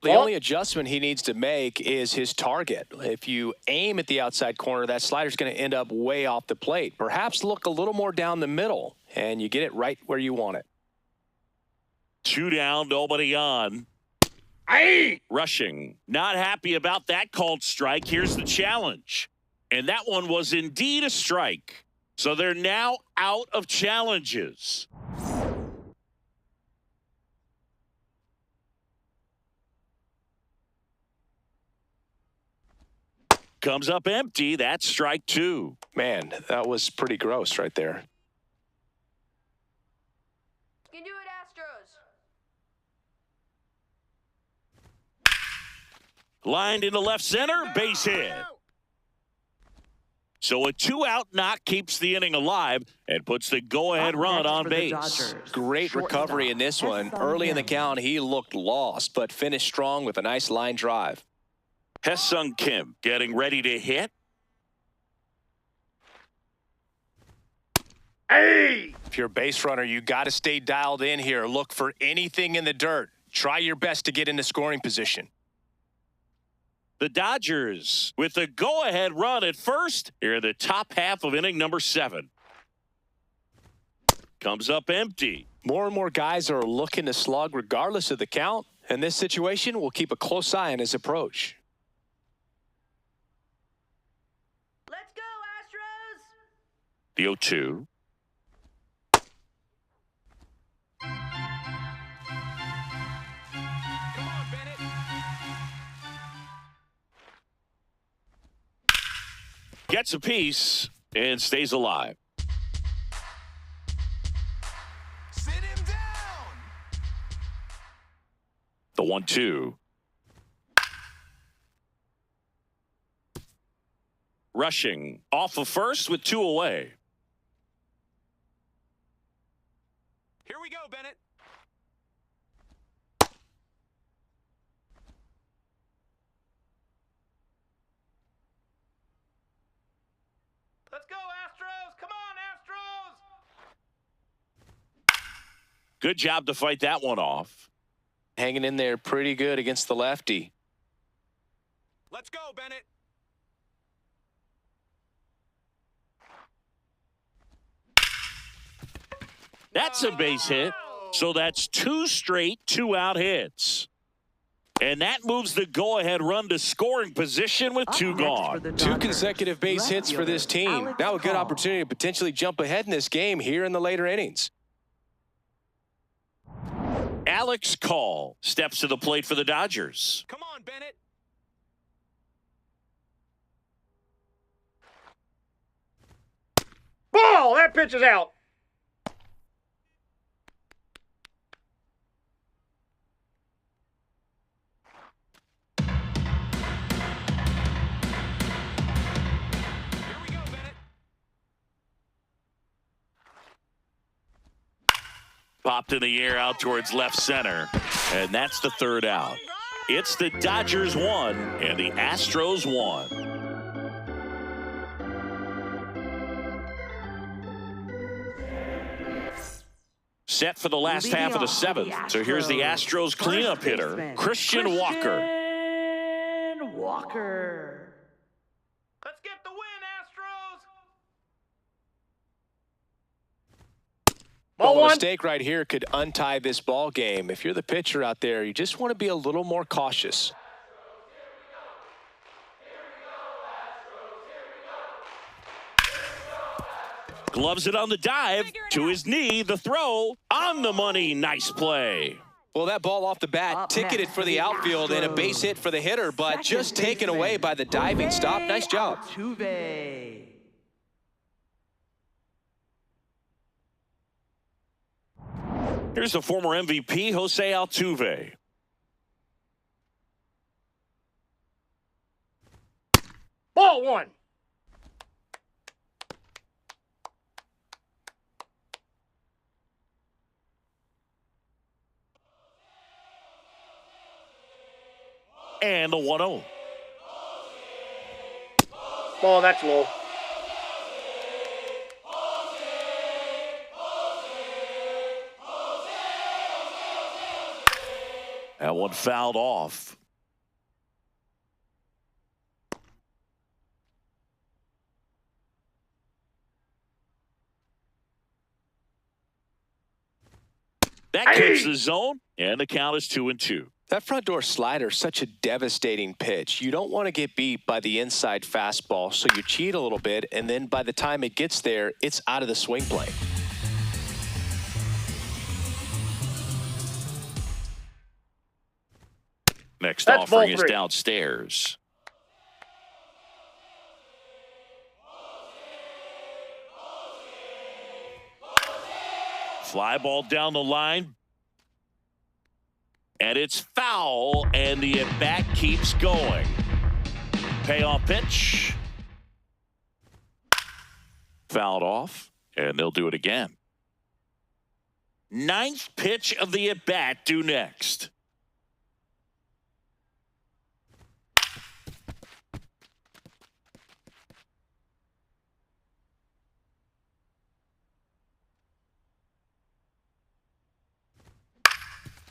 The only adjustment he needs to make is his target. If you aim at the outside corner, that slider's going to end up way off the plate. Perhaps look a little more down the middle, and you get it right where you want it. 2 down, nobody on. Rushing. Not happy about that called strike. Here's the challenge. And that one was indeed a strike. So they're now out of challenges. Comes up empty. That's strike 2. Man, that was pretty gross right there. You can do it, Astros. Lined into left center. Base hit. So a 2-out knock keeps the inning alive and puts the go-ahead Up run next on for the base. Dodgers, Great recovery in this one. shortstop Early in the Kim. count, he looked lost, but finished strong with a nice line drive. Hesung Kim getting ready to hit. If you're a base runner, you got to stay dialed in here. Look for anything in the dirt. Try your best to get into scoring position. The Dodgers with the go-ahead run at first here in the top half of inning number 7. Comes up empty. More and more guys are looking to slug regardless of the count. In this situation, we'll keep a close eye on his approach. Let's go, Astros. The 0-2. Come on, Bennett. Gets a piece and stays alive. Sit him down. The 1-2. Rushing off of first with 2 away. Here we go, Bennett. Let's go, Astros. Come on, Astros. Good job to fight that one off. Hanging in there pretty good against the lefty. Let's go, Bennett. That's a base hit. So that's 2 straight 2-out hits. And that moves the go-ahead run to scoring position with Up 2 next gone. for the 2 Dodgers, consecutive base left hits for this fielder, team. Alex Now a good Call. opportunity to potentially jump ahead in this game here in the later innings. Alex Call steps to the plate for the Dodgers. Come on, Bennett. Ball! That pitch is out. Here we go, Bennett. Popped in the air out towards left center. And that's the 3rd out. It's the Dodgers 1 and the Astros 1. Set for the last Leading half of the off for the 7th. So here's the Astros cleanup First hitter, baseman, Christian Walker. Christian Walker. Let's get the win, Astros. Ball Well, a 1. mistake right here could untie this ball game. If you're the pitcher out there, you just want to be a little more cautious. Gloves it on the dive to his knee. The throw on the money. Nice play. Well, that ball off the bat Up ticketed next for the outfield and a base hit for the hitter, but Second just taken baseman, away by the diving stop. Nice job. Altuve. Here's the former MVP, Jose Altuve. Ball 1. And the 1-0. Ball, that's low. That one fouled off. That keeps the zone, and the count is 2-2. That front door slider is such a devastating pitch. You don't want to get beat by the inside fastball, so you cheat a little bit, and then by the time it gets there, it's out of the swing plane. Next That's offering ball is 3. downstairs. Fly ball down the line. And it's foul, and the at-bat keeps going. Payoff pitch. Fouled off, and they'll do it again. 9th pitch of the at-bat due next.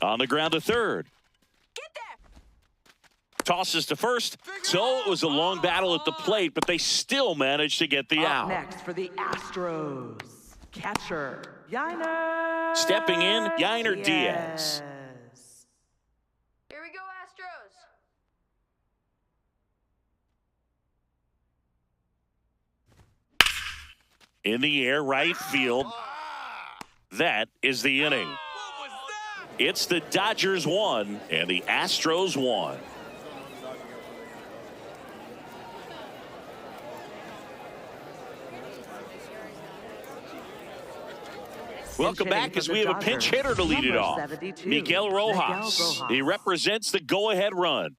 On the ground to third. Get there. Tosses to first. So it was a long battle at the plate, but they still managed to get the Up out. next for the Astros, catcher, Yainer. Stepping in, Yainer Diaz. Here we go, Astros. In the air, right field. That is the inning. What was that? It's the Dodgers 1 and the Astros 1. Welcome back as we have a pinch hitter to lead it Number off. 72, Miguel Rojas. He represents the go-ahead run.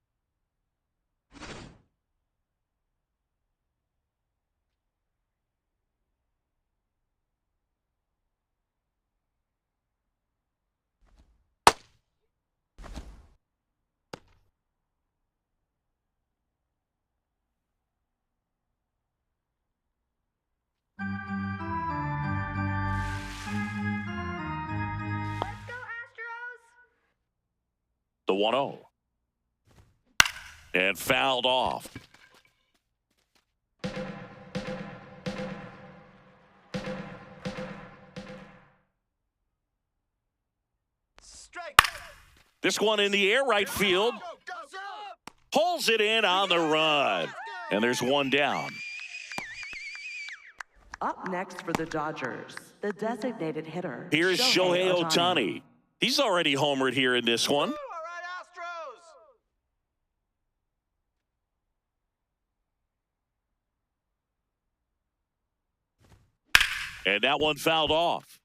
Let's go, Astros. The 1-0. And fouled off. Strike. This one in the air, right field. Pulls it in on the run. And there's one down. Up next for the Dodgers, the designated hitter. Here's Shohei Ohtani. He's already homered here in this one. All right, Astros. And that one fouled off.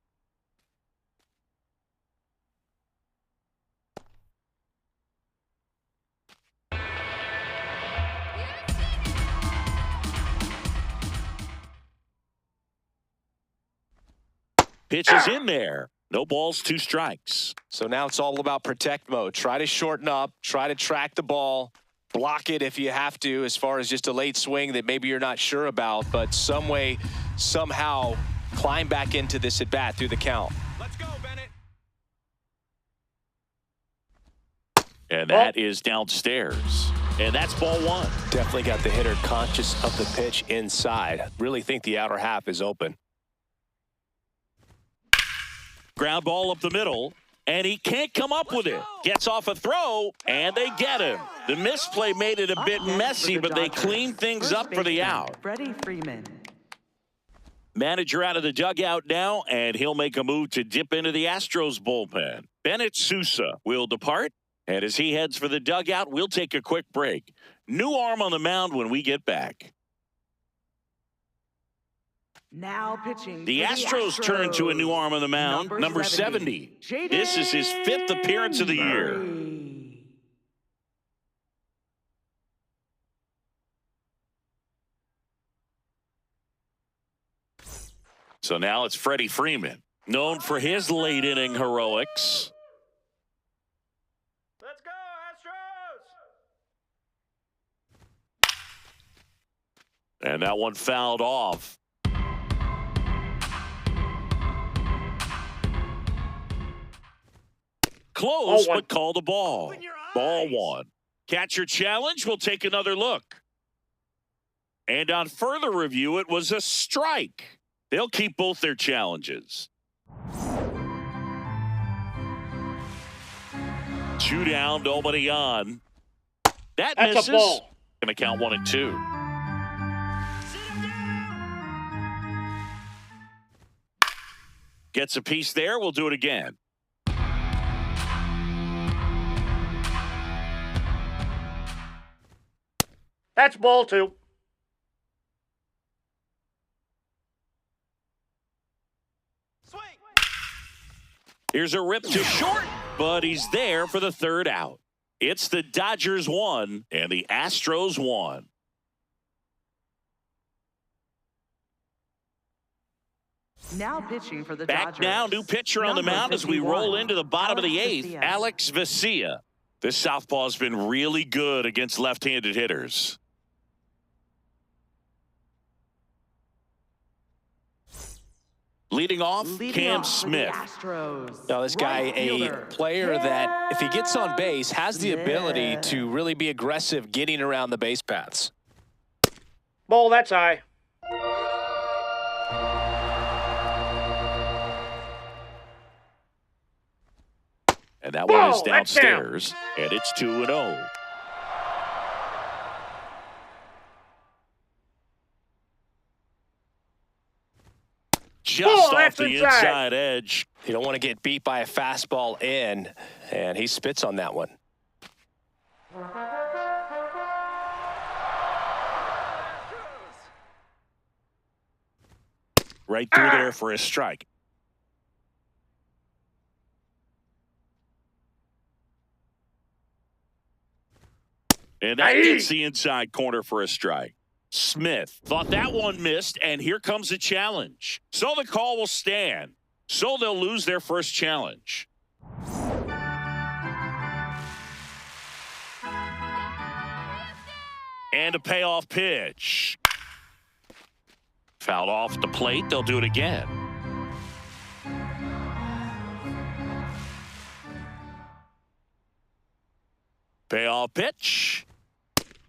Pitch is in there. No balls, 2 strikes. So now it's all about protect mode. Try to shorten up, try to track the ball, block it if you have to, as far as just a late swing that maybe you're not sure about, but some way, somehow climb back into this at bat through the count. Let's go, Bennett. And that is downstairs. And that's ball 1. Definitely got the hitter conscious of the pitch inside. Really think the outer half is open. Ground ball up the middle, and he can't come up with it. Gets off a throw, and they get him. The misplay made it a bit messy, but they cleaned things up for the out. Freddie Freeman. Manager out of the dugout now, and he'll make a move to dip into the Astros bullpen. Bennett Sousa will depart, and as he heads for the dugout, we'll take a quick break. New arm on the mound when we get back. Now pitching. The Astros turn to a new arm on the mound, number 70. This is his 5th appearance of the year. So now it's Freddie Freeman, known for his late inning heroics. Let's go, Astros! And that one fouled off. Close, but call the ball. Ball 1. Catcher challenge. We'll take another look. And on further review, it was a strike. They'll keep both their challenges. 2 down, nobody on. That That's misses. a ball. Gonna count 1 and 2. Gets a piece there. We'll do it again. That's ball 2. Swing. Here's a rip to short, but he's there for the 3rd out. It's the Dodgers 1 and the Astros 1. Now pitching for the Back Dodgers. now, new pitcher on the Number mound as we 51, roll into the bottom of the Alex 8th, Vesia. Alex Vesia. This southpaw's been really good against left-handed hitters. Leading off, Cam for the Smith. Astros. Now, this guy, Right a fielder, player that, if he gets on base, has the ability Smith. to really be aggressive getting around the base paths. Ball, that's high. And that one is Whoa, that's down. downstairs, and it's 2-0. Just Whoa, off that's the inside. inside edge. You don't want to get beat by a fastball in, and he spits on that one. Right through there for a strike. And that gets the inside corner for a strike. Smith thought that one missed, and here comes a challenge. So the call will stand. So they'll lose their first challenge. And a payoff pitch. Fouled off the plate. They'll do it again. Payoff pitch.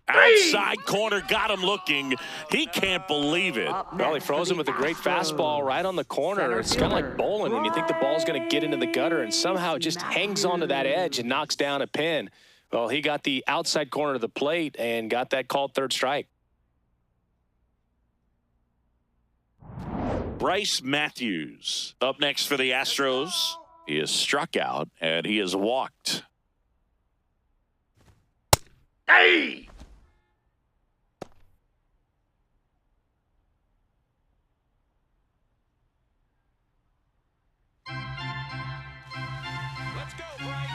Outside corner, got him looking. He can't believe it. Well, he froze him with a great fastball right on the corner. It's kind of like bowling, and you think the ball's going to get into the gutter, and somehow it just hangs onto that edge and knocks down a pin. Well, he got the outside corner of the plate and got that called third strike. Bryce Matthews up next for the Astros. He is struck out, and he is walked. Hey! Let's go, Bryce.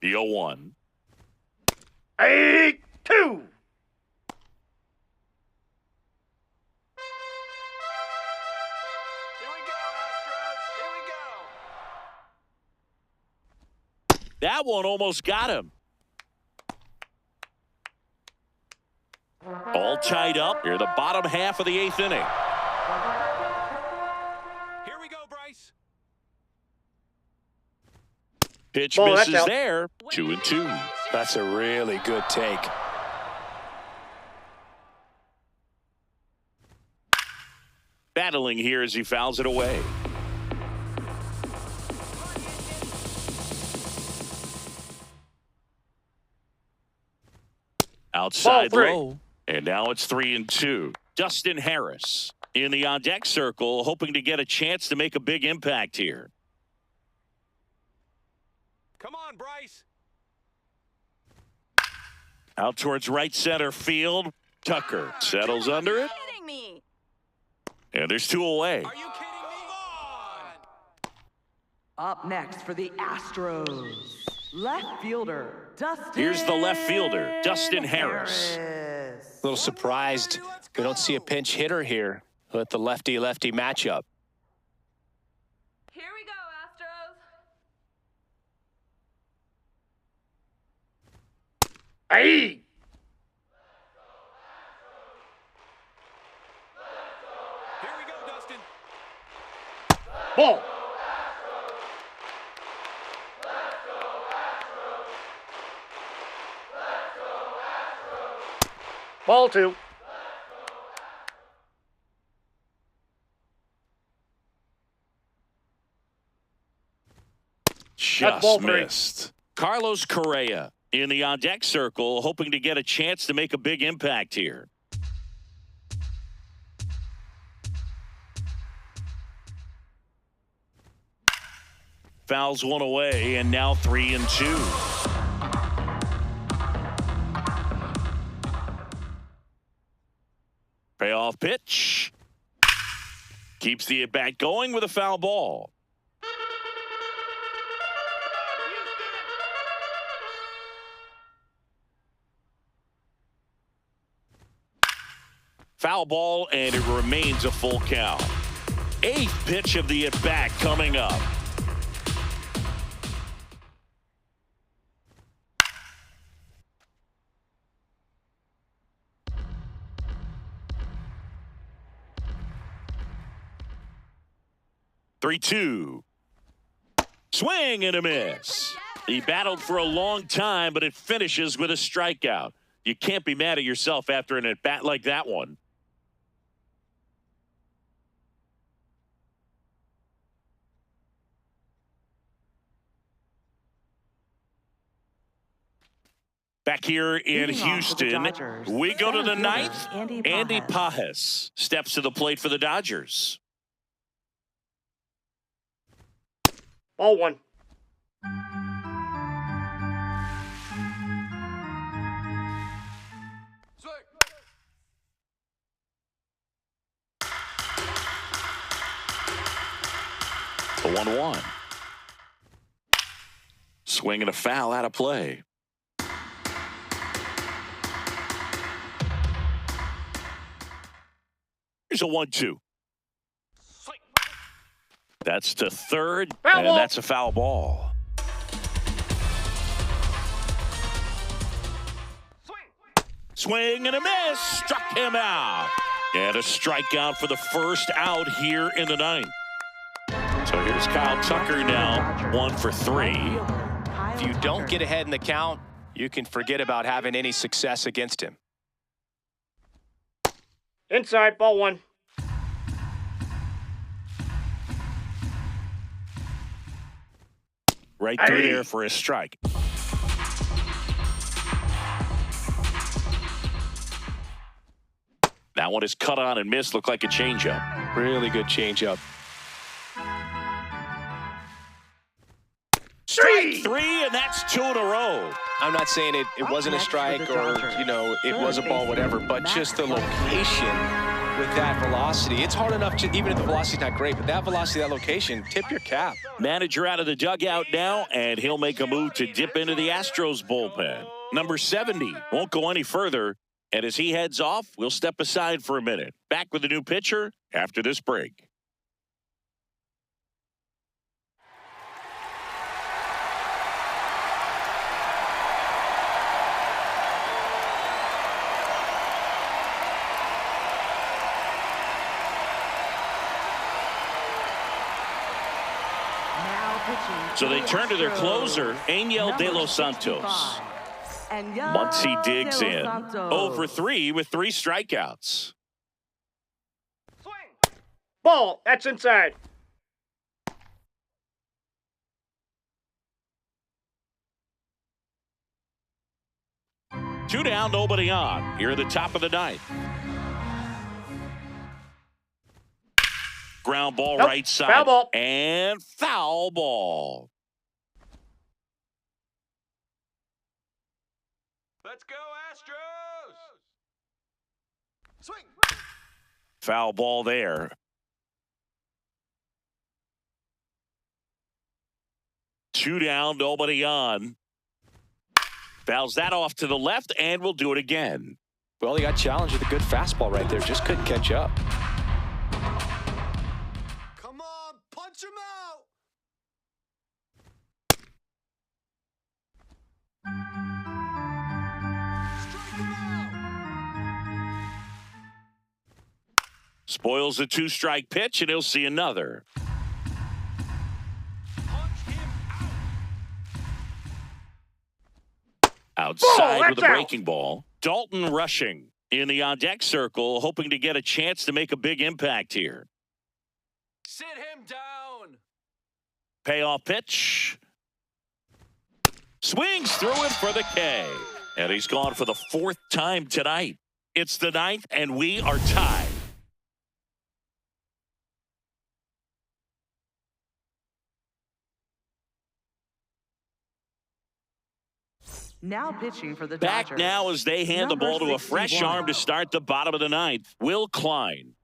The 0-1. 8-2. Here we go, Astros. Here we go. That one almost got him. All tied up here, the bottom half of the 8th inning. Here we go, Bryce. Pitch Ball, that's misses out. there. 2-2. That's a really good take. Battling here as he fouls it away. Outside Ball 3. low. And now it's 3-2. Dustin Harris in the on-deck circle, hoping to get a chance to make a big impact here. Come on, Bryce. Out towards right center field. Tucker settles under it. Kidding me. And there's 2 away. Are you kidding me? Up next for the Astros, left fielder, Dustin. Here's the left fielder, Dustin Harris. A little surprised we don't see a pinch hitter here with the lefty-lefty matchup. Here we go, Astros. Hey! Here we go, Dustin. Ball. Ball 2. Just ball 3. missed. Carlos Correa in the on-deck circle, hoping to get a chance to make a big impact here. Fouls one away, and now 3-2. Payoff pitch. Keeps the at-bat going with a foul ball. Foul ball, and it remains a full count. 8th pitch of the at-bat coming up. Three-two. Swing and a miss. He battled for a long time, but it finishes with a strikeout. You can't be mad at yourself after an at-bat like that one. Back here in Leading off for the Houston, Dodgers, we go to the center fielder, 9th. Andy Pajes steps to the plate for the Dodgers. Ball 1. Swing. The 1-1. Swing and a foul out of play. Here's a 1-2. Swing. That's to third, Foul and ball. that's a foul ball. Swing. Swing and a miss. Struck him out. And a strikeout for the first out here in the 9th. So here's Kyle Tucker now, 1 for 3. If you don't get ahead in the count, you can forget about having any success against him. Inside, ball 1. Right through there for a strike. That one is cut on and missed. Looked like a changeup. Really good changeup. Strike 3, and that's 2 in a row. I'm not saying it wasn't a strike or, you know, it was a ball, whatever, but just the location with that velocity. It's hard enough to, even if the velocity's not great, but that velocity, that location, tip your cap. Manager out of the dugout now, and he'll make a move to dip into the Astros bullpen. Number 70 won't go any further, and as he heads off, we'll step aside for a minute. Back with the new pitcher after this break. So they turn to their closer, Angel De Los Santos. Muncy digs in. 0 for 3 with 3 strikeouts. Swing. Ball. That's inside. Two down, nobody on. Here at the top of the 9th. Ground ball right side. Foul ball. And foul ball. Let's go, Astros! Swing! Foul ball there. Two down, nobody on. Fouls that off to the left, and we'll do it again. Well, he got challenged with a good fastball right there. Just couldn't catch up. Come on, punch him out! Strike him out! Spoils the 2-strike pitch, and he'll see another. Punch him out! Outside Ball, with a that's out. breaking ball. Dalton rushing in the on-deck circle, hoping to get a chance to make a big impact here. Sit him down! Payoff pitch. Swings through it for the K. And he's gone for the 4th time tonight. It's the 9th, and we are tied. Now pitching for the Back Dodgers. now as they hand the ball to a fresh 61. arm to start the bottom of the 9th. Will Klein.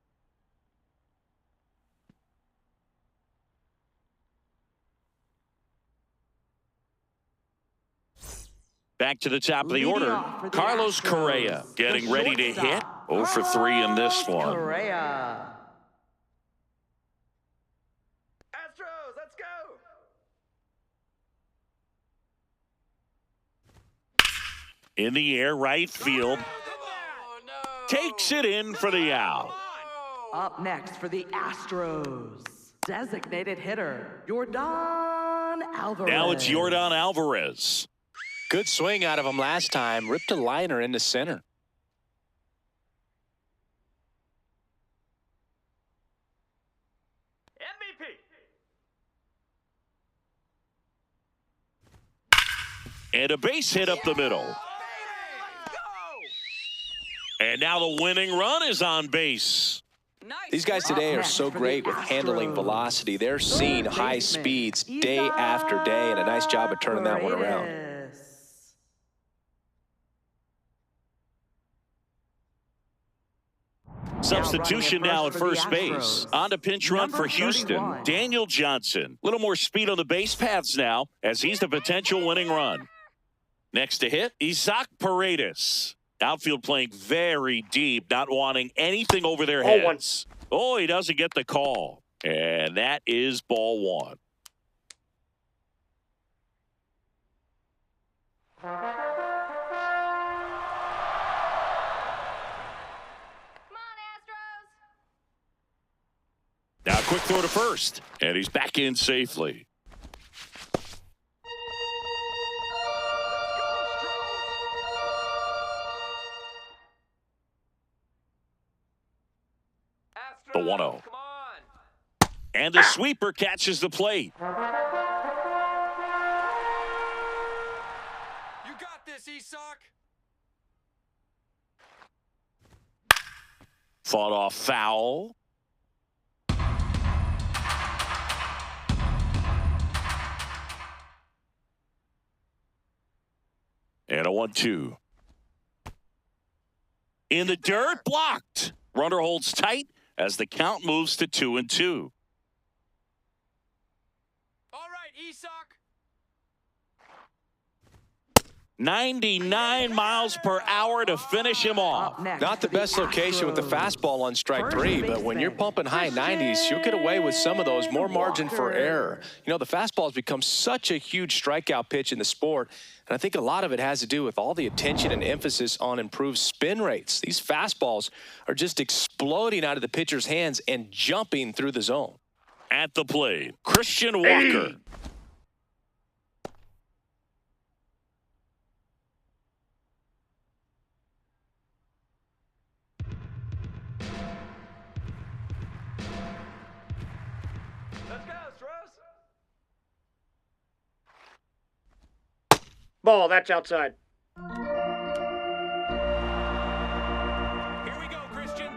Back to the top of the Leading order, off for the Carlos Astros, Correa the getting ready to hit. shortstop, 0 for 3 in this Carlos one. Correa. Astros, let's go! In the air, right field. Oh, no! Takes it in for the out. Up next for the Astros, designated hitter, Yordan Alvarez. Now it's Yordan Alvarez. Good swing out of him last time. Ripped a liner into center. MVP! And a base hit up the middle. Go! And now the winning run is on base. Nice! These guys today are so great with handling velocity. They're seeing high speeds day after day, and a nice job of turning that one around. Substitution now at first base. On to pinch run for Houston. 31. Daniel Johnson. A little more speed on the base paths now as he's the potential winning run. Next to hit, Isaac Paredes. Outfield playing very deep, not wanting anything over their Ball heads. Oh, he doesn't get the call. And that is ball 1. Come on, Astros! Now a quick throw to first, and he's back in safely. The 1-0. Come on. And the sweeper catches the plate. You got this, Isak. Fought off foul. And a 1-2. In the dirt, blocked. Runner holds tight as the count moves to 2-2. All right, Isak. 99 miles per hour to finish him off. Up next Not the for best location with the Astros. fastball on strike First three, but when you're baseman, pumping high 90s, you'll get away with some of those, more margin for Walker. error. You know, the fastball has become such a huge strikeout pitch in the sport, and I think a lot of it has to do with all the attention and emphasis on improved spin rates. These fastballs are just exploding out of the pitcher's hands and jumping through the zone. At the plate, Christian Walker. Let's go, Astros. Ball, that's outside. Here we go, Christian.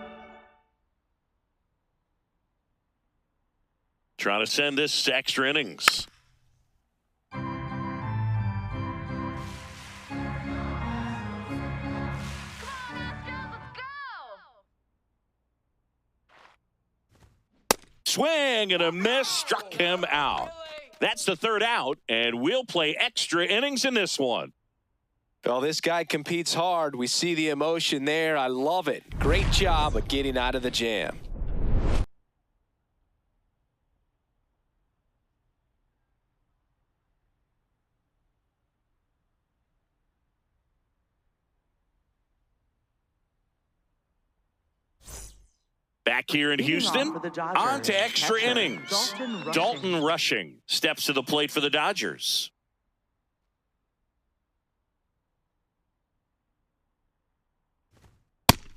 Trying to send this to extra innings. Swing and a miss, struck him out. That's the third out, and we'll play extra innings in this one. Well, this guy competes hard. We see the emotion there. I love it. Great job of getting out of the jam. Back here in Leading off Houston, for the Dodgers, on to extra catcher, innings. Dalton Rushing steps to the plate for the Dodgers.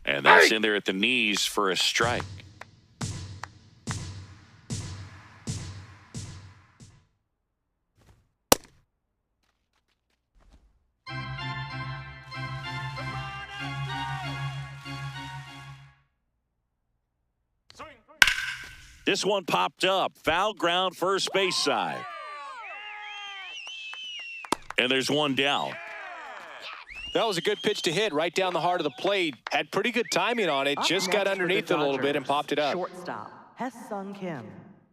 And that's in there at the knees for a strike. This one popped up. Foul ground, first base side. And there's one down. That was a good pitch to hit right down the heart of the plate. Had pretty good timing on it. Up Just next got for underneath the it a little bit and Dodgers, popped it up. Shortstop, Hesung Kim.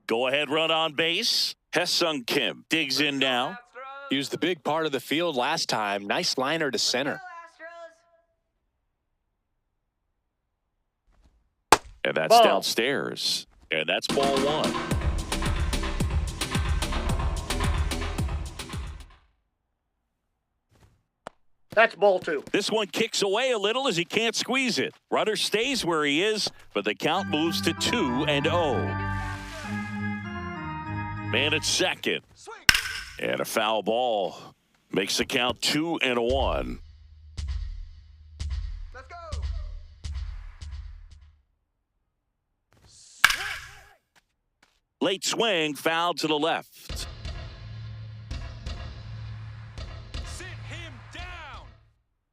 Go ahead run on base. Hesung Kim digs in now. Used the big part of the field last time. Nice liner to center. Go, Astros. And that's Ball. downstairs. And that's ball one. That's ball two. This one kicks away a little as he can't squeeze it. Runner stays where he is, but the count moves to 2-0. Man at second. And a foul ball makes the count 2-1. Let's go. Late swing, foul to the left. Sit him down.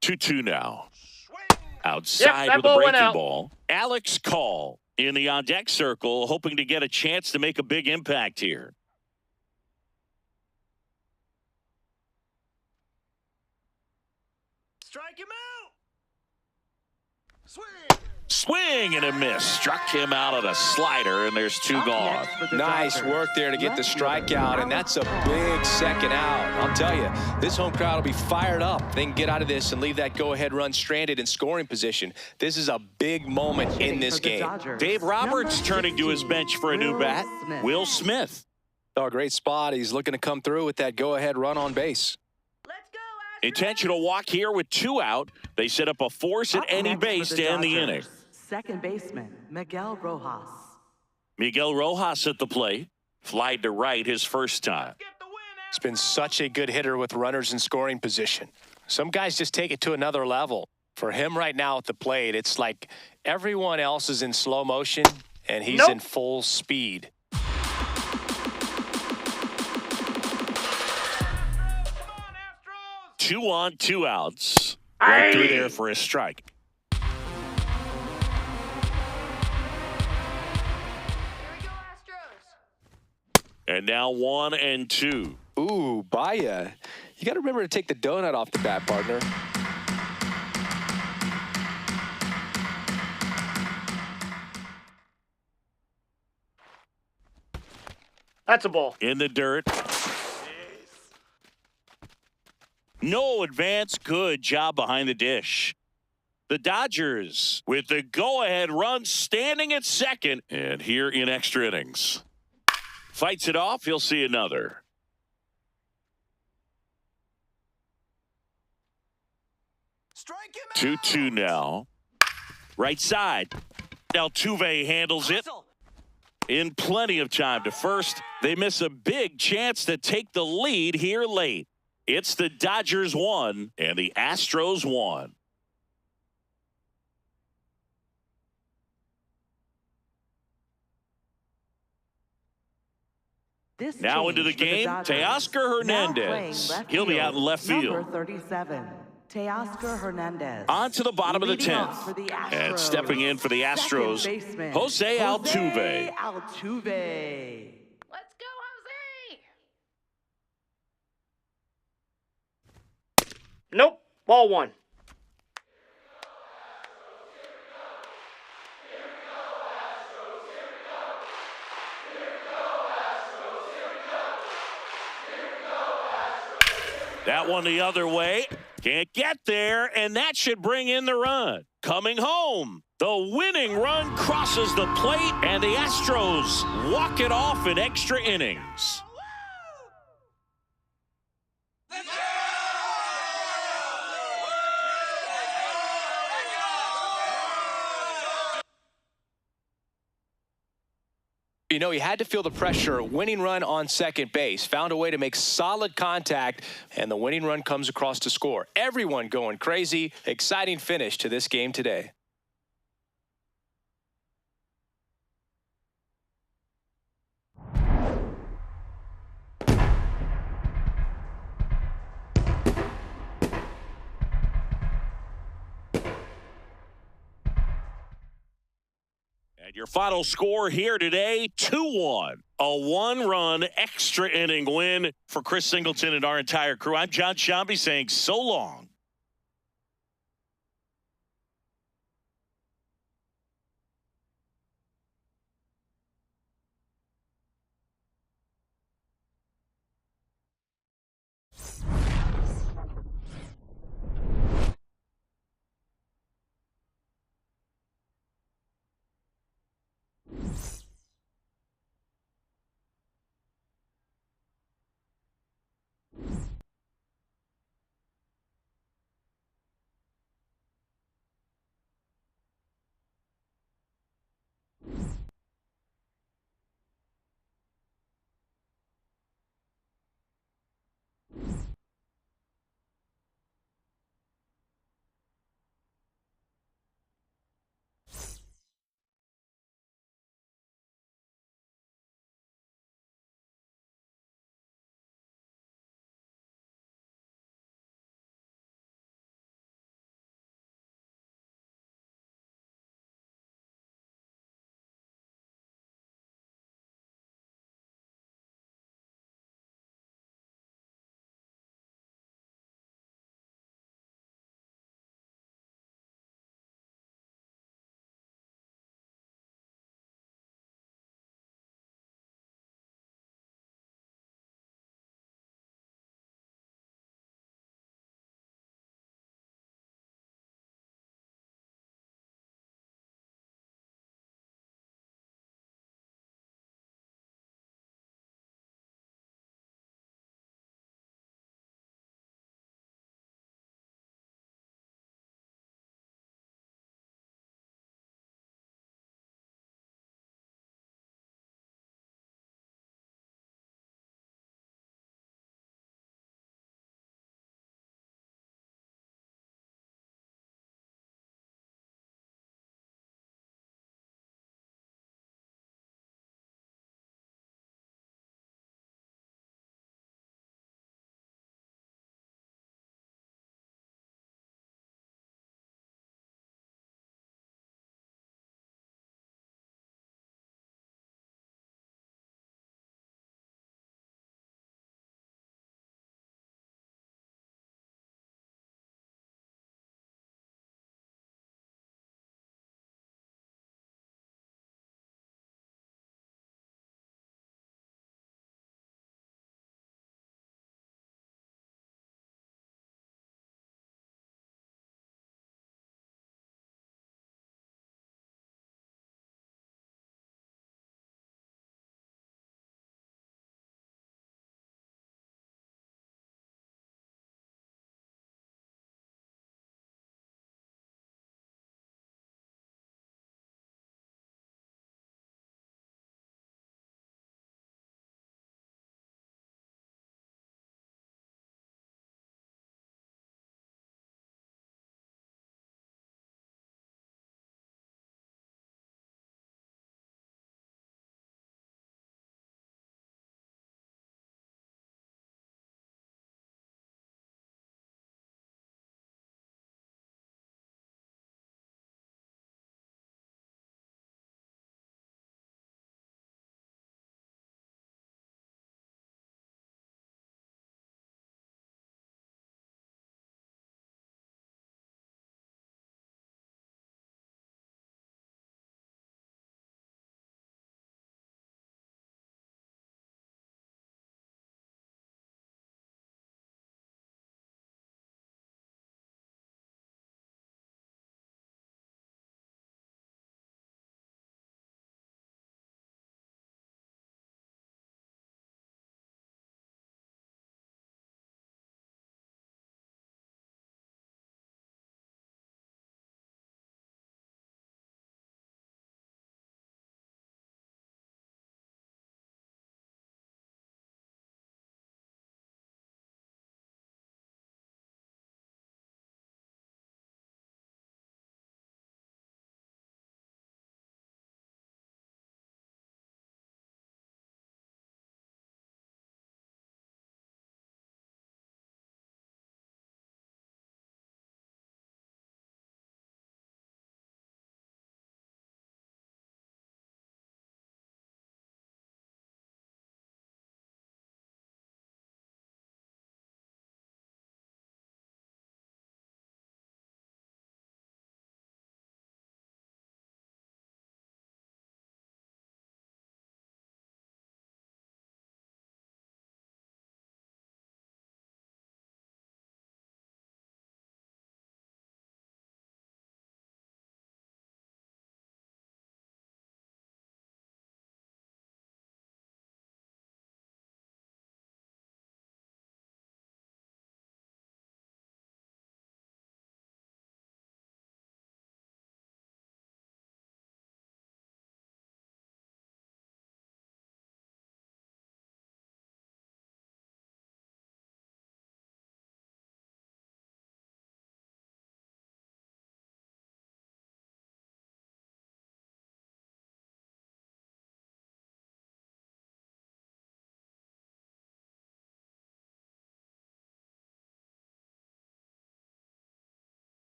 2-2 now. Swing. Outside that with a ball went breaking out. ball. Alex Call in the on-deck circle, hoping to get a chance to make a big impact here. Strike him out. Swing. Swing and a miss. Struck him out on a slider, and there's two Up gone. next for the Nice Dodgers, work there to get the left fielder, strikeout, and that's a big second out. I'll tell you, this home crowd will be fired up. They can get out of this and leave that go-ahead run stranded in scoring position. This is a big moment in Hitting this for the game. Dodgers, Dave Roberts number turning to his 16, bench for a new Will bat. Smith. Will Smith. Oh, great spot. He's looking to come through with that go-ahead run on base. Let's go, Astros. Intentional walk here with two out. They set up a force at Up any next for base to end the Dodgers, inning. Second baseman, Miguel Rojas. Miguel Rojas at the plate. Flied to right his first time. He's been such a good hitter with runners in scoring position. Some guys just take it to another level. For him right now at the plate, it's like everyone else is in slow motion, and he's in full speed. 2 on, 2 outs. Right through there for a strike. Here we go, Astros. And now 1 and 2. Ooh, Baya. You got to remember to take the donut off the bat, partner. That's a ball. In the dirt. No advance. Good job behind the dish. The Dodgers with the go-ahead run standing at second. And here in extra innings. Fights it off. He'll see another. 2-2 now. Right side. Altuve handles it. In plenty of time to first. They miss a big chance to take the lead here late. It's the Dodgers 1 and the Astros 1. This Now into the change for game, Dodgers. Teoscar Now playing Hernandez. left He'll be out in left field. Number 37, Teoscar Hernandez. On to the bottom of the Leading off 10th. for the And Astros, stepping in for the Astros, second baseman, Jose Altuve. Altuve. Let's go, Jose! Nope. Ball 1. That one the other way. Can't get there, and that should bring in the run. Coming home. The winning run crosses the plate, and the Astros walk it off in extra innings. You know, he had to feel the pressure. Winning run on second base. Found a way to make solid contact, and the winning run comes across to score. Everyone going crazy. Exciting finish to this game today. And your final score here today, 2-1. A 1-run extra inning win for Chris Singleton and our entire crew. I'm John Shambi saying so long.